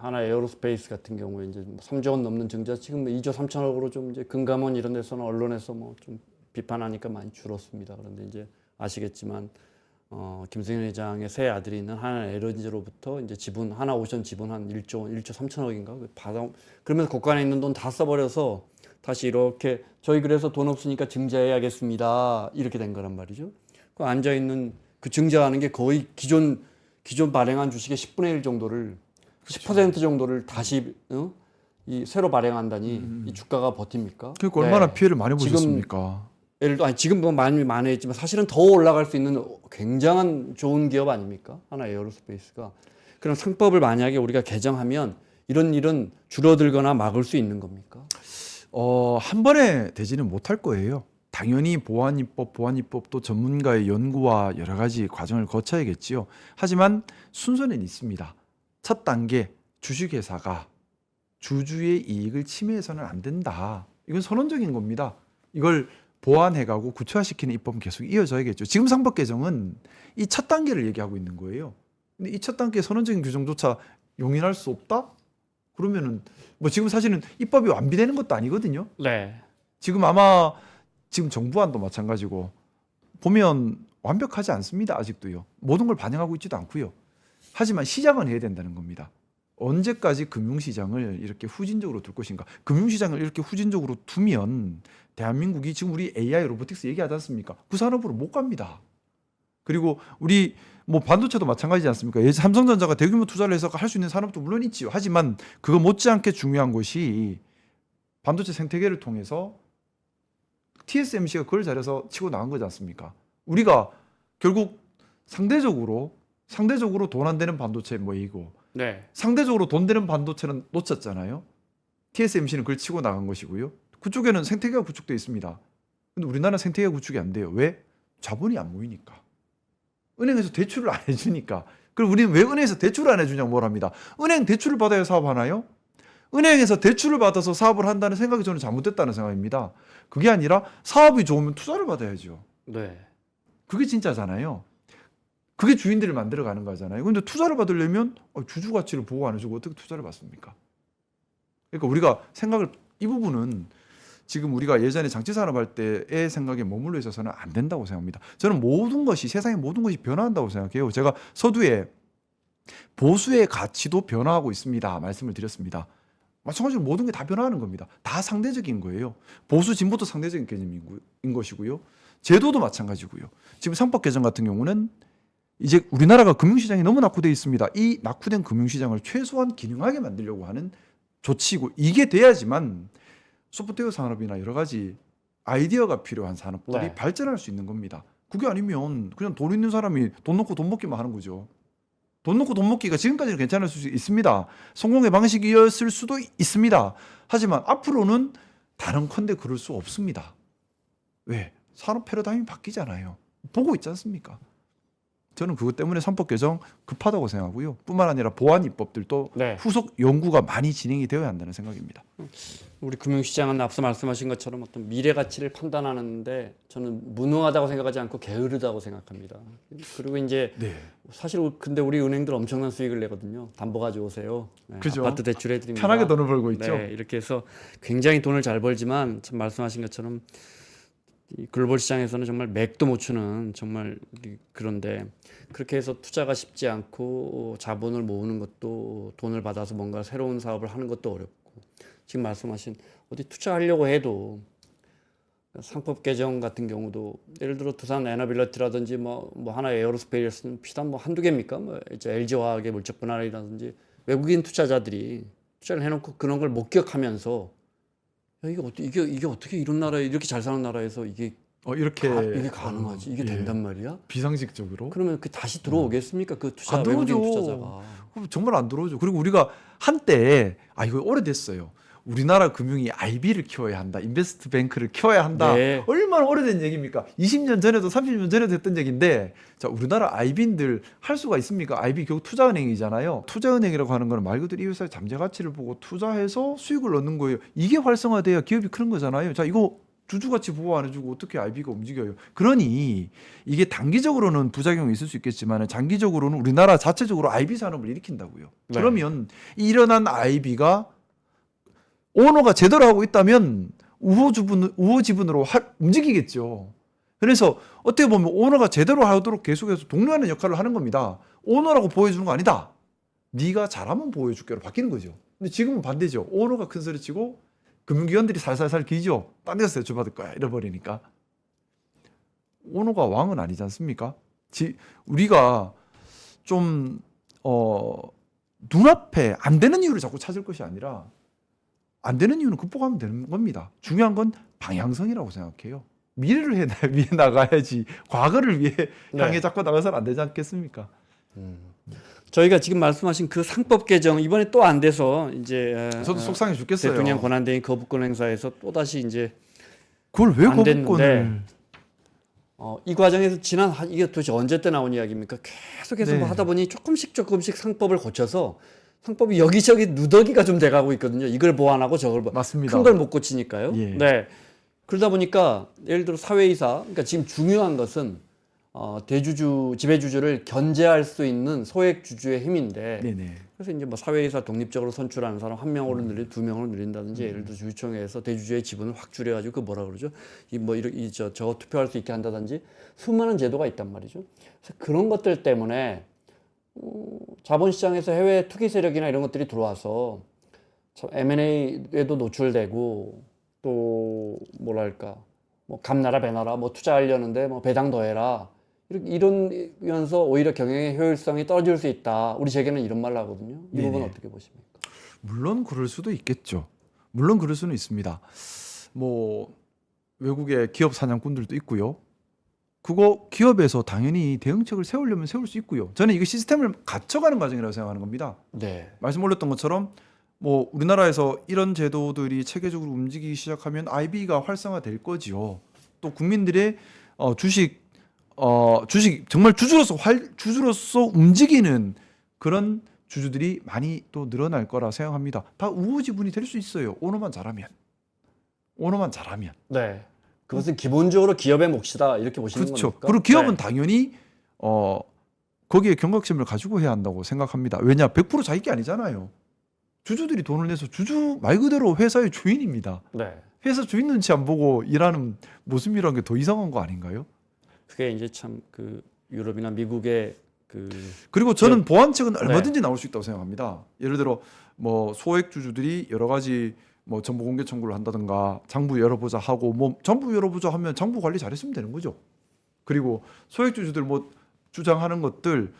하나 에어로스페이스 같은 경우에 이제 3조 원 넘는 증자 지금 2조 3천억으로 좀 이제 금감원 이런 데서는 언론에서 뭐 좀 비판하니까 많이 줄었습니다. 그런데 이제 아시겠지만 김승현 회장의 새 아들이 있는 하나 에너지로부터 이제 지분 하나오션 지분 한 1조 3천억인가 받아 그러면서 국간에 있는 돈 다 써버려서 다시 이렇게 저희 그래서 돈 없으니까 증자해야겠습니다 이렇게 된 거란 말이죠. 그 앉아 있는 그 증자하는 게 거의 기존 발행한 주식의 10분의 1 정도를 10% 정도를 다시 이 새로 발행한다니 이 주가가 버팁니까? 그러니까 얼마나 네. 피해를 많이 지금 보셨습니까? 예를 들어 지금 뭐 많이 했지만 사실은 더 올라갈 수 있는 굉장한 좋은 기업 아닙니까? 하나 에어로스페이스가. 그런 상법을 만약에 우리가 개정하면 이런 일은 줄어들거나 막을 수 있는 겁니까? 한 번에 되지는 못할 거예요. 당연히 보안입법도 전문가의 연구와 여러 가지 과정을 거쳐야겠지요. 하지만 순서는 있습니다. 첫 단계 주식회사가 주주의 이익을 침해해서는 안 된다. 이건 선언적인 겁니다. 이걸 보완해가고 구체화시키는 입법은 계속 이어져야겠죠. 지금 상법 개정은 이 첫 단계를 얘기하고 있는 거예요. 근데 이 첫 단계 선언적인 규정조차 용인할 수 없다? 그러면은 뭐 지금 사실은 입법이 완비되는 것도 아니거든요. 네. 지금 아마 지금 정부안도 마찬가지고 보면 완벽하지 않습니다. 아직도요. 모든 걸 반영하고 있지도 않고요. 하지만 시작은 해야 된다는 겁니다. 언제까지 금융시장을 이렇게 후진적으로 둘 것인가? 금융시장을 이렇게 후진적으로 두면 대한민국이 지금 우리 AI 로보틱스 얘기하지 않습니까? 그 산업으로 못 갑니다. 그리고 우리 뭐 반도체도 마찬가지지 않습니까? 삼성전자가 대규모 투자를 해서 할 수 있는 산업도 물론 있지요. 하지만 그거 못지않게 중요한 것이 반도체 생태계를 통해서 TSMC가 그걸 잘해서 치고 나간 거지 않습니까? 우리가 결국 상대적으로 돈 안 되는 반도체 뭐이고 네. 상대적으로 돈 되는 반도체는 놓쳤잖아요. TSMC는 그걸 치고 나간 것이고요. 그쪽에는 생태계가 구축되어 있습니다. 근데 우리나라는 생태계가 구축이 안 돼요. 왜? 자본이 안 모이니까. 은행에서 대출을 안 해주니까. 그럼 우리는 왜 은행에서 대출을 안 해주냐고 뭐랍니다. 은행 대출을 받아야 사업하나요? 은행에서 대출을 받아서 사업을 한다는 생각이 저는 잘못됐다는 생각입니다. 그게 아니라 사업이 좋으면 투자를 받아야죠. 네. 그게 진짜잖아요. 그게 주인들을 만들어가는 거잖아요. 근데 투자를 받으려면 주주 가치를 보고 안 해주고 어떻게 투자를 받습니까? 그러니까 우리가 이 부분은 지금 우리가 예전에 장치산업 할 때의 생각에 머물러 있어서는 안 된다고 생각합니다. 저는 세상의 모든 것이 변화한다고 생각해요. 제가 서두에 보수의 가치도 변화하고 있습니다. 말씀을 드렸습니다. 마찬가지로 모든 게 다 변화하는 겁니다. 다 상대적인 거예요. 보수 진보도 상대적인 개념인 것이고요. 제도도 마찬가지고요. 지금 상법 개정 같은 경우는 이제 우리나라가 금융시장이 너무 낙후되어 있습니다. 이 낙후된 금융시장을 최소한 기능하게 만들려고 하는 조치고 이게 돼야지만 소프트웨어 산업이나 여러 가지 아이디어가 필요한 산업들이 네. 발전할 수 있는 겁니다. 그게 아니면 그냥 돈 있는 사람이 돈 넣고 돈 먹기만 하는 거죠. 돈 넣고 돈 먹기가 지금까지는 괜찮을 수 있습니다. 성공의 방식이었을 수도 있습니다. 하지만 앞으로는 다른컨대 그럴 수 없습니다. 왜? 산업 패러다임이 바뀌잖아요. 보고 있지 않습니까? 저는 그것 때문에 3법 개정 급하다고 생각하고요. 뿐만 아니라 보안 입법들도 네. 후속 연구가 많이 진행이 되어야 한다는 생각입니다. 우리 금융시장은 앞서 말씀하신 것처럼 어떤 미래 가치를 판단하는데 저는 무능하다고 생각하지 않고 게으르다고 생각합니다. 그리고 이제 네. 사실 근데 우리 은행들 엄청난 수익을 내거든요. 담보 가져오세요. 네, 그죠. 아파트 대출해 드립니다. 편하게 돈을 벌고 있죠. 네, 이렇게 해서 굉장히 돈을 잘 벌지만 참 말씀하신 것처럼 이 글로벌 시장에서는 정말 맥도 못 추는 정말 그런데 그렇게 해서 투자가 쉽지 않고 자본을 모으는 것도 돈을 받아서 뭔가 새로운 사업을 하는 것도 어렵고 지금 말씀하신 어디 투자하려고 해도 상법 개정 같은 경우도 예를 들어 두산 에너빌리티라든지 뭐 하나 에어로스페이스는 비단 뭐 한두 개입니까? 뭐 이제 LG화학의 물적 분할이라든지 외국인 투자자들이 투자를 해놓고 그런 걸 못 기억하면서 야, 이게 어떻게 이런 나라에 이렇게 잘 사는 나라에서 이게 이렇게 이게 가능하지? 이게 된단 말이야? 비상식적으로 그러면 그 다시 들어오겠습니까? 그 투자 안 외국인 들어오죠. 투자자가. 정말 안 들어오죠. 그리고 우리가 한때 이거 오래됐어요. 우리나라 금융이 IB를 키워야 한다. 인베스트 뱅크를 키워야 한다. 네. 얼마나 오래된 얘기입니까? 20년 전에도 30년 전에도 했던 얘기인데 자, 우리나라 IB인들 할 수가 있습니까? IB 결국 투자은행이잖아요. 투자은행이라고 하는 건 말 그대로 이 회사의 잠재 가치를 보고 투자해서 수익을 얻는 거예요. 이게 활성화돼야 기업이 크는 거잖아요. 자, 이거 주주가치 보호 안 해주고 어떻게 IB가 움직여요? 그러니 이게 단기적으로는 부작용이 있을 수 있겠지만 장기적으로는 우리나라 자체적으로 IB 산업을 일으킨다고요. 네. 그러면 이 일어난 IB가 오너가 제대로 하고 있다면 우호 지분으로 움직이겠죠. 그래서 어떻게 보면 오너가 제대로 하도록 계속해서 독려하는 역할을 하는 겁니다. 오너라고 보여주는 거 아니다. 네가 잘하면 보여줄게로 바뀌는 거죠. 근데 지금은 반대죠. 오너가 큰 소리 치고 금융기관들이 살살살 기죠. 딴 데서 대출 받을 거야. 이래버리니까. 오너가 왕은 아니지 않습니까? 우리가 좀 눈앞에 안 되는 이유를 자꾸 찾을 것이 아니라 안 되는 이유는 극복하면 되는 겁니다. 중요한 건 방향성이라고 생각해요. 미래를 위해 나가야지 과거를 위해 향해 자꾸 나가서는 안 되지 않겠습니까? 저희가 지금 말씀하신 그 상법 개정 이번에 또 안 돼서 이제 저도 속상해 죽겠어요. 대통령 권한대행 거부권 행사에서 또 다시 이제 그걸 왜 안 거부권을? 됐는데 이 과정에서 이게 도대체 언제 때 나온 이야기입니까? 계속해서 네. 뭐 하다 보니 조금씩 상법을 고쳐서 상법이 여기저기 누더기가 좀 돼가고 있거든요. 이걸 보완하고 저걸 맞습니다. 큰 걸 못 고치니까요. 예. 네. 그러다 보니까 예를 들어 사회이사, 그러니까 지금 중요한 것은 지배주주를 견제할 수 있는 소액주주의 힘인데 네네. 그래서 이제 뭐 사회이사 독립적으로 선출하는 사람 한 명으로 늘리 두 명으로 늘린다든지 예를 들어 주주총회에서 대주주의 지분을 확 줄여가지고 그 뭐라 그러죠? 저거 투표할 수 있게 한다든지 수많은 제도가 있단 말이죠. 그래서 그런 것들 때문에 자본시장에서 해외 투기 세력이나 이런 것들이 들어와서 M&A에도 노출되고 또 뭐랄까 뭐 감나라 배나라 뭐 투자하려는데 뭐 배당 더해라 이러면서 오히려 경영의 효율성이 떨어질 수 있다. 우리 제게는 이런 말을 하거든요. 이 부분 네네. 어떻게 보십니까? 물론 그럴 수도 있겠죠. 물론 그럴 수는 있습니다. 뭐 외국의 기업 사냥꾼들도 있고요. 그거 기업에서 당연히 대응책을 세우려면 세울 수 있고요. 저는 이거 시스템을 갖춰가는 과정이라고 생각하는 겁니다. 네. 말씀 올렸던 것처럼 뭐 우리나라에서 이런 제도들이 체계적으로 움직이기 시작하면 IB가 활성화될 거지요. 또 국민들의 주식 정말 주주로서 움직이는 그런 주주들이 많이 또 늘어날 거라 생각합니다. 다 우호 지분이 될 수 있어요. 오너만 잘하면. 네. 그것은 기본적으로 기업의 몫이다 이렇게 보시는 그렇죠. 겁니까? 그리고 기업은 네. 당연히 거기에 경각심을 가지고 해야 한다고 생각합니다. 왜냐? 100% 자기 게 아니잖아요. 주주들이 돈을 내서 주주 말 그대로 회사의 주인입니다. 네. 회사 주인 눈치 안 보고 일하는 모습이라는 게 더 이상한 거 아닌가요? 그게 이제 참 그 유럽이나 미국의 그리고 저는 보완책은 네. 얼마든지 나올 수 있다고 생각합니다. 예를 들어 뭐 소액 주주들이 여러 가지 뭐 정보 공개 청구를 한다든가 장부 열어보자 하고 뭐 장부 열어보자 하면 장부 관리 잘했으면 되는 거죠. 그리고 소액 주주들 뭐 주장하는 것들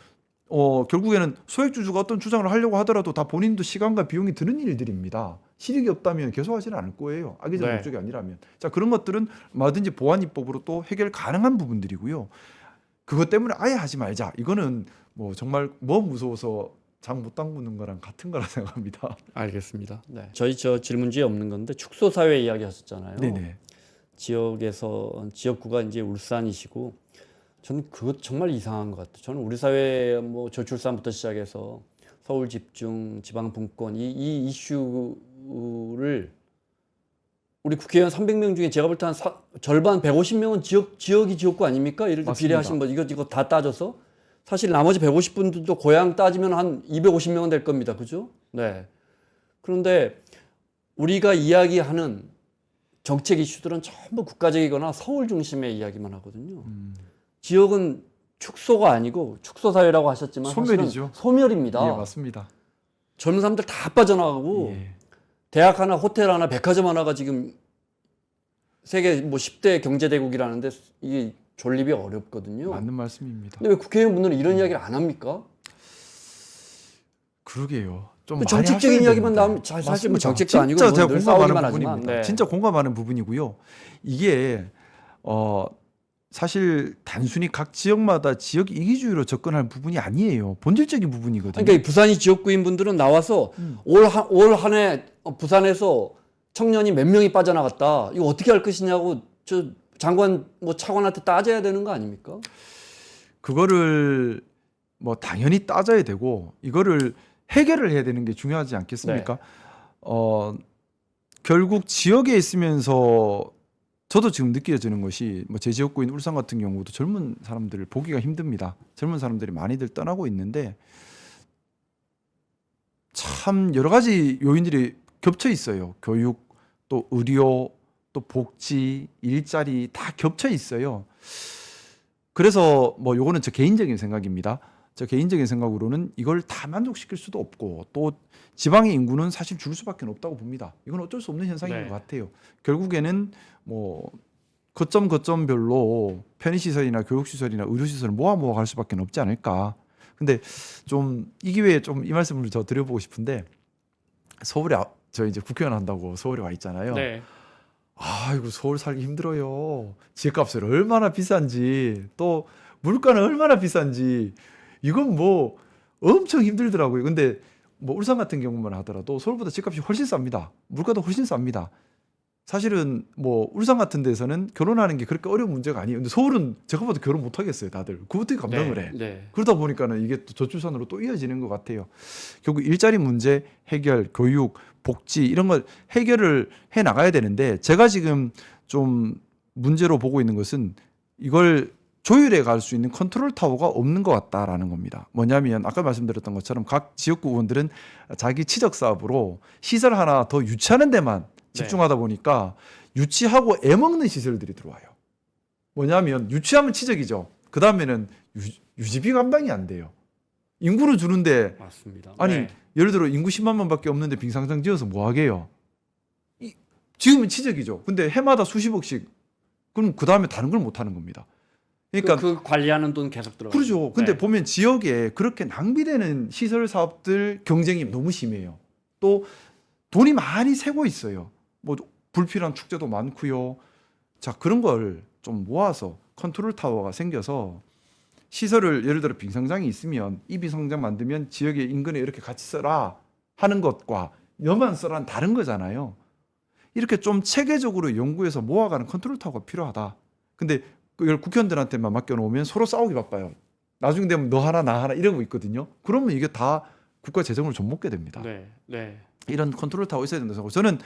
결국에는 소액주주가 어떤 주장을 하려고 하더라도 다 본인도 시간과 비용이 드는 일들입니다. 실익이 없다면 계속하지는 않을 거예요. 악의적 네. 목적이 아니라면. 자, 그런 것들은 얼마든지 보완입법으로 또 해결 가능한 부분들이고요. 그것 때문에 아예 하지 말자. 이거는 뭐 정말 뭐 무서워서 장 못 담그는 거랑 같은 거라 생각합니다. 알겠습니다. 네. 저희 저 질문지에 없는 건데 축소 사회 이야기 하셨잖아요. 네네. 지역에서 지역구가 이제 울산이시고 저는 그것 정말 이상한 것 같아요. 저는 우리 사회 뭐 저출산부터 시작해서 서울 집중, 지방 분권 이 이슈를 우리 국회의원 300명 중에 제가 볼 때 한 절반 150명은 지역이 지역구 아닙니까? 이를 때 맞습니다. 비례하신 분 이거 다 따져서 사실 나머지 150분들도 고향 따지면 한 250명은 될 겁니다. 그죠? 네. 그런데 우리가 이야기하는 정책 이슈들은 전부 국가적이거나 서울 중심의 이야기만 하거든요. 지역은 축소가 아니고 축소 사회라고 하셨지만 소멸이죠. 사실은 소멸입니다. 예, 맞습니다. 젊은 사람들 다 빠져나가고 예. 대학 하나, 호텔 하나, 백화점 하나가 지금 세계 뭐 10대 경제 대국이라는데 이게 존립이 어렵거든요. 맞는 말씀입니다. 근데 왜 국회의원분들은 이런 이야기를 안 합니까? 그러게요. 좀 그 많이 정책적인 하셔야 이야기만 되는데. 나오면 사실 뭐 맞습니다. 정책도 아니고 진짜 제가 늘 공감하는 싸우기만 부분입니다. 하지만, 네. 진짜 공감하는 부분이고요. 이게 사실 단순히 각 지역마다 지역 이기주의로 접근할 부분이 아니에요. 본질적인 부분이거든요. 그러니까 이 부산이 지역구인 분들은 나와서 올 한 해 부산에서 청년이 몇 명이 빠져나갔다. 이거 어떻게 할 것이냐고 저 장관 뭐 차관한테 따져야 되는 거 아닙니까? 그거를 뭐 당연히 따져야 되고 이거를 해결을 해야 되는 게 중요하지 않겠습니까? 결국 지역에 있으면서 저도 지금 느껴지는 것이 뭐 제 지역구인 울산 같은 경우도 젊은 사람들을 보기가 힘듭니다. 젊은 사람들이 많이들 떠나고 있는데 참 여러 가지 요인들이 겹쳐 있어요. 교육, 또 의료, 또 복지, 일자리 다 겹쳐 있어요. 그래서 뭐 요거는 저 개인적인 생각입니다. 저 개인적인 생각으로는 이걸 다 만족시킬 수도 없고 또 지방의 인구는 사실 줄 수밖에 없다고 봅니다. 이건 어쩔 수 없는 현상인 네. 것 같아요. 결국에는 뭐 거점별로 편의시설이나 교육시설이나 의료시설을 모아 갈 수밖에 없지 않을까. 근데 좀 이 기회에 좀 이 말씀을 저 드려보고 싶은데 서울에 저 이제 국회의원 한다고 서울에 와 있잖아요. 네. 아이고 서울 살기 힘들어요. 집값을 얼마나 비싼지 또 물가는 얼마나 비싼지 이건 뭐 엄청 힘들더라고요. 근데 뭐 울산 같은 경우만 하더라도 서울보다 집값이 훨씬 쌉니다. 물가도 훨씬 쌉니다. 사실은 뭐 울산 같은 데서는 결혼하는 게 그렇게 어려운 문제가 아니에요. 근데 서울은 제가 봐도 결혼 못 하겠어요, 다들. 그거 어떻게 감당을 해? 네. 그러다 보니까는 이게 또 저출산으로 또 이어지는 것 같아요. 결국 일자리 문제 해결, 교육, 복지 이런 걸 해결을 해 나가야 되는데 제가 지금 좀 문제로 보고 있는 것은 이걸 조율해 갈 수 있는 컨트롤 타워가 없는 것 같다라는 겁니다. 뭐냐면 아까 말씀드렸던 것처럼 각 지역구 의원들은 자기 치적 사업으로 시설 하나 더 유치하는 데만 집중하다 보니까 유치하고 애먹는 시설들이 들어와요. 뭐냐면 유치하면 치적이죠. 그 다음에는 유지비 감당이 안 돼요. 인구를 주는데 맞습니다. 아니 네. 예를 들어 인구 10만 명밖에 없는데 빙상장 지어서 뭐 하게요? 지으면 치적이죠. 근데 해마다 수십억씩 그럼 그 다음에 다른 걸 못 하는 겁니다. 그러니까 그 관리하는 돈 계속 들어가요. 그렇죠. 근데 네. 보면 지역에 그렇게 낭비되는 시설 사업들 경쟁이 너무 심해요. 또 돈이 많이 새고 있어요. 뭐 불필요한 축제도 많고요. 자, 그런 걸 좀 모아서 컨트롤 타워가 생겨서 시설을 예를 들어 빙상장이 있으면 이 빙상장 만들면 지역의 인근에 이렇게 같이 써라 하는 것과 너만 써라는 다른 거잖아요. 이렇게 좀 체계적으로 연구해서 모아가는 컨트롤 타워가 필요하다. 근데 그걸 국회의원들한테만 맡겨놓으면 서로 싸우기 바빠요. 나중에 되면 너 하나 나 하나 이러고 있거든요. 그러면 이게 다 국가 재정을 좀 먹게 됩니다. 네. 네. 이런 컨트롤 타워 있어야 된다고 저는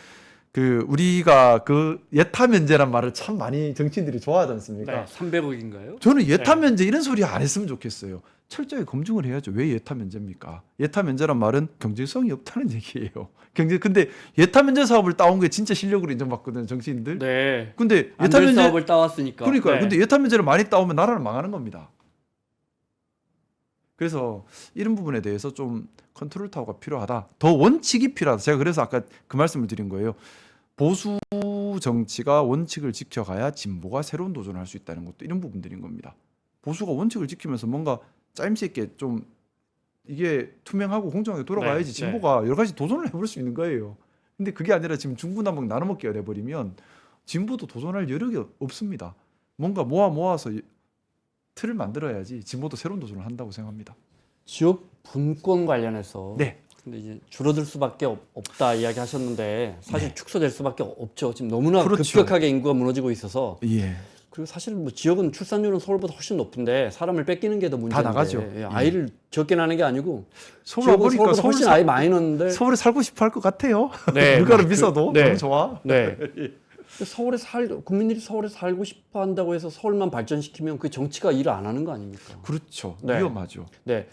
그 우리가 그 예타 면제란 말을 참 많이 정치인들이 좋아하지 않습니까? 네. 300억인가요? 저는 예타 면제 이런 소리 안 했으면 좋겠어요. 철저히 검증을 해야죠. 왜 예타 면제입니까? 예타 면제란 말은 경제성이 없다는 얘기예요. 근데 예타 면제 사업을 따온 게 진짜 실력으로 인정받거든요, 정치인들. 네. 근데 안 예타 될 면제 사업을 따왔으니까. 그러니까요. 네. 근데 예타 면제를 많이 따오면 나라는 망하는 겁니다. 그래서 이런 부분에 대해서 좀 컨트롤 타워가 필요하다. 더 원칙이 필요하다. 제가 그래서 아까 그 말씀을 드린 거예요. 보수 정치가 원칙을 지켜가야 진보가 새로운 도전을 할 수 있다는 것도 이런 부분들인 겁니다. 보수가 원칙을 지키면서 뭔가 짜임새 있게 좀 이게 투명하고 공정하게 돌아가야지 네, 진보가 여러 가지 도전을 해볼 수 있는 거예요. 근데 그게 아니라 지금 중구난방 나눠먹기가 돼버리면 진보도 도전할 여력이 없습니다. 뭔가 모아서 틀을 만들어야지 진보도 새로운 도전을 한다고 생각합니다. 지역 분권 관련해서 네. 근데 이제 줄어들 수밖에 없다 이야기하셨는데 사실 네. 축소될 수밖에 없죠. 지금 너무나 그렇죠. 급격하게 인구가 무너지고 있어서 예. 그리고 사실 뭐 지역은 출산율은 서울보다 훨씬 높은데 사람을 뺏기는 게 더 문제인데 나가죠. 예, 아이를 적게 낳는 게 아니고 서울 지역은 와보니까 서울보다 훨씬 아이 많이 낳는데 서울에 살고 싶어 할 것 같아요. 네, 물가는 비싸도 네. 너무 좋아. 네. 국민들이 서울에 살고 싶어 한다고 해서 서울만 발전시키면 그 정치가 일을 안 하는 거 아닙니까? 그렇죠. 네. 위험하죠. 네.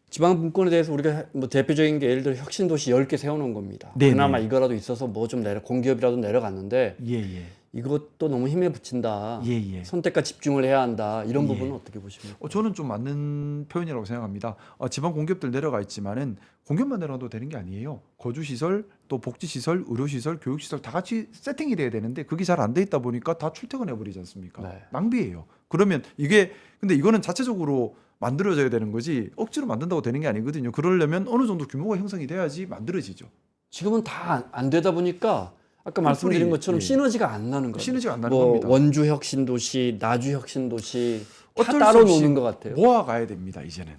지방 분권에 대해서 우리가 뭐 대표적인 게 예를 들어 혁신도시 10개 세워놓은 겁니다. 네네. 그나마 이거라도 있어서 뭐 좀 공기업이라도 내려갔는데 예예. 이것도 너무 힘에 붙인다. 예예. 선택과 집중을 해야 한다. 이런 예. 부분은 어떻게 보십니까? 저는 좀 맞는 표현이라고 생각합니다. 지방 공기업들 내려가 있지만은 공기업만 내려가도 되는 게 아니에요. 거주시설, 또 복지시설, 의료시설, 교육시설 다 같이 세팅이 돼야 되는데 그게 잘 안 돼 있다 보니까 다 출퇴근해 버리지 않습니까? 네. 낭비예요. 그러면 근데 이거는 자체적으로 만들어져야 되는 거지 억지로 만든다고 되는 게 아니거든요. 그러려면 어느 정도 규모가 형성이 돼야지 만들어지죠. 지금은 다 안 되다 보니까 아까 말씀드린 것처럼 예. 시너지가 안 나는 거예요. 시너지가 안 나는 뭐 겁니다. 원주 혁신도시, 나주 혁신도시 다 어쩔 수 따로 없이 노는 것 같아요. 모아가야 됩니다. 이제는.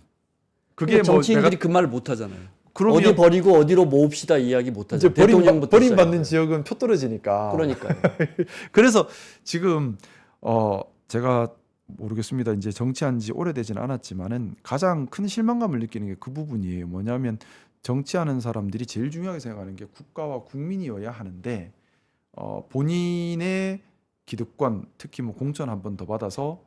그게 그게 뭐 정치인들이 내가 그 말을 못 하잖아요. 그러면 어디 버리고 어디로 모읍시다 이야기 못 하죠. 이제 대통령부터 버림받는 시작해요. 지역은 표 떨어지니까. 그러니까요. 그래서 지금 제가 모르겠습니다. 이제 정치한 지 오래되지는 않았지만은 가장 큰 실망감을 느끼는 게 그 부분이에요. 뭐냐면 정치하는 사람들이 제일 중요하게 생각하는 게 국가와 국민이어야 하는데 본인의 기득권, 특히 뭐 공천 한 번 더 받아서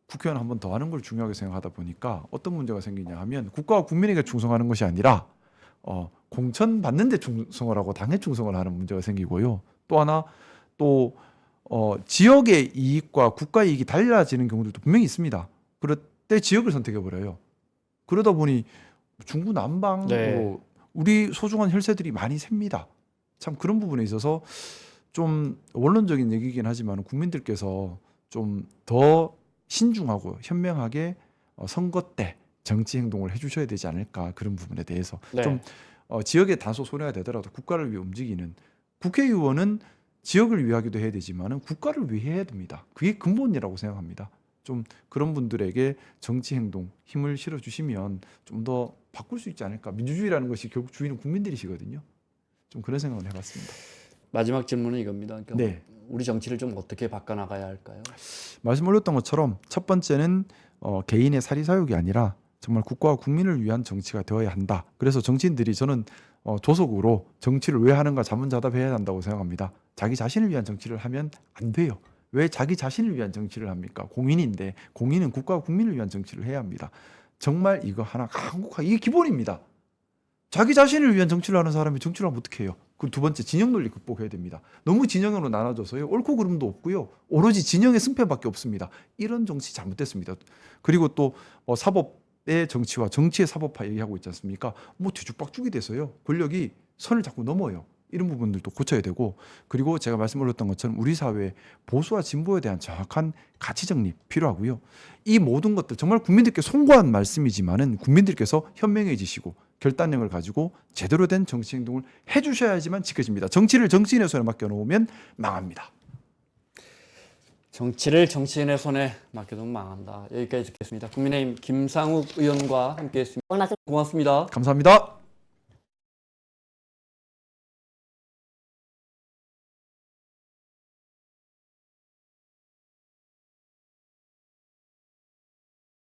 국회의원 한 번 더 하는 걸 중요하게 생각하다 보니까 어떤 문제가 생기냐 하면 국가와 국민에게 충성하는 것이 아니라 공천 받는 데 충성을 하고 당에 충성을 하는 문제가 생기고요. 또 하나 또 지역의 이익과 국가 이익이 달라지는 경우들도 분명히 있습니다. 그럴 때 지역을 선택해 버려요. 그러다 보니 중구난방으로 네. 우리 소중한 혈세들이 많이 셉니다. 참 그런 부분에 있어서 좀 원론적인 얘기긴 하지만 국민들께서 좀 더 신중하고 현명하게 선거 때 정치 행동을 해주셔야 되지 않을까 그런 부분에 대해서 네. 좀 지역에 다소 손해가 되더라도 국가를 위해 움직이는 국회의원은 지역을 위하기도 해야 되지만은 국가를 위해 해야 됩니다. 그게 근본이라고 생각합니다. 좀 그런 분들에게 정치 행동 힘을 실어 주시면 좀 더 바꿀 수 있지 않을까. 민주주의라는 것이 결국 주인은 국민들이시거든요. 좀 그런 생각을 해봤습니다. 마지막 질문은 이겁니다. 그러니까 네. 우리 정치를 좀 어떻게 바꿔나가야 할까요? 말씀 올렸던 것처럼 첫 번째는 개인의 사리사욕이 아니라 정말 국가와 국민을 위한 정치가 되어야 한다. 그래서 정치인들이 저는 조속으로 정치를 왜 하는가 자문자답해야 한다고 생각합니다. 자기 자신을 위한 정치를 하면 안 돼요. 왜 자기 자신을 위한 정치를 합니까? 공인인데 공인은 국가와 국민을 위한 정치를 해야 합니다. 정말 이거 하나 한국화 이게 기본입니다. 자기 자신을 위한 정치를 하는 사람이 정치를 하면 어떻게 해요? 그리고 두 번째 진영 논리 극복해야 됩니다. 너무 진영으로 나눠져서요. 옳고 그름도 없고요. 오로지 진영의 승패밖에 없습니다. 이런 정치 잘못됐습니다. 그리고 또 사법의 정치와 정치의 사법화 얘기하고 있지 않습니까? 뭐 뒤죽박죽이 돼서요. 권력이 선을 자꾸 넘어요. 이런 부분들도 고쳐야 되고 그리고 제가 말씀 올렸던 것처럼 우리 사회의 보수와 진보에 대한 정확한 가치 정립 필요하고요. 이 모든 것들 정말 국민들께 송구한 말씀이지만은 국민들께서 현명해지시고 결단력을 가지고 제대로 된 정치 행동을 해주셔야지만 지켜집니다. 정치를 정치인의 손에 맡겨놓으면 망합니다. 정치를 정치인의 손에 맡겨두면 망한다. 여기까지 듣겠습니다. 국민의힘 김상욱 의원과 함께했습니다. 고맙습니다. 감사합니다.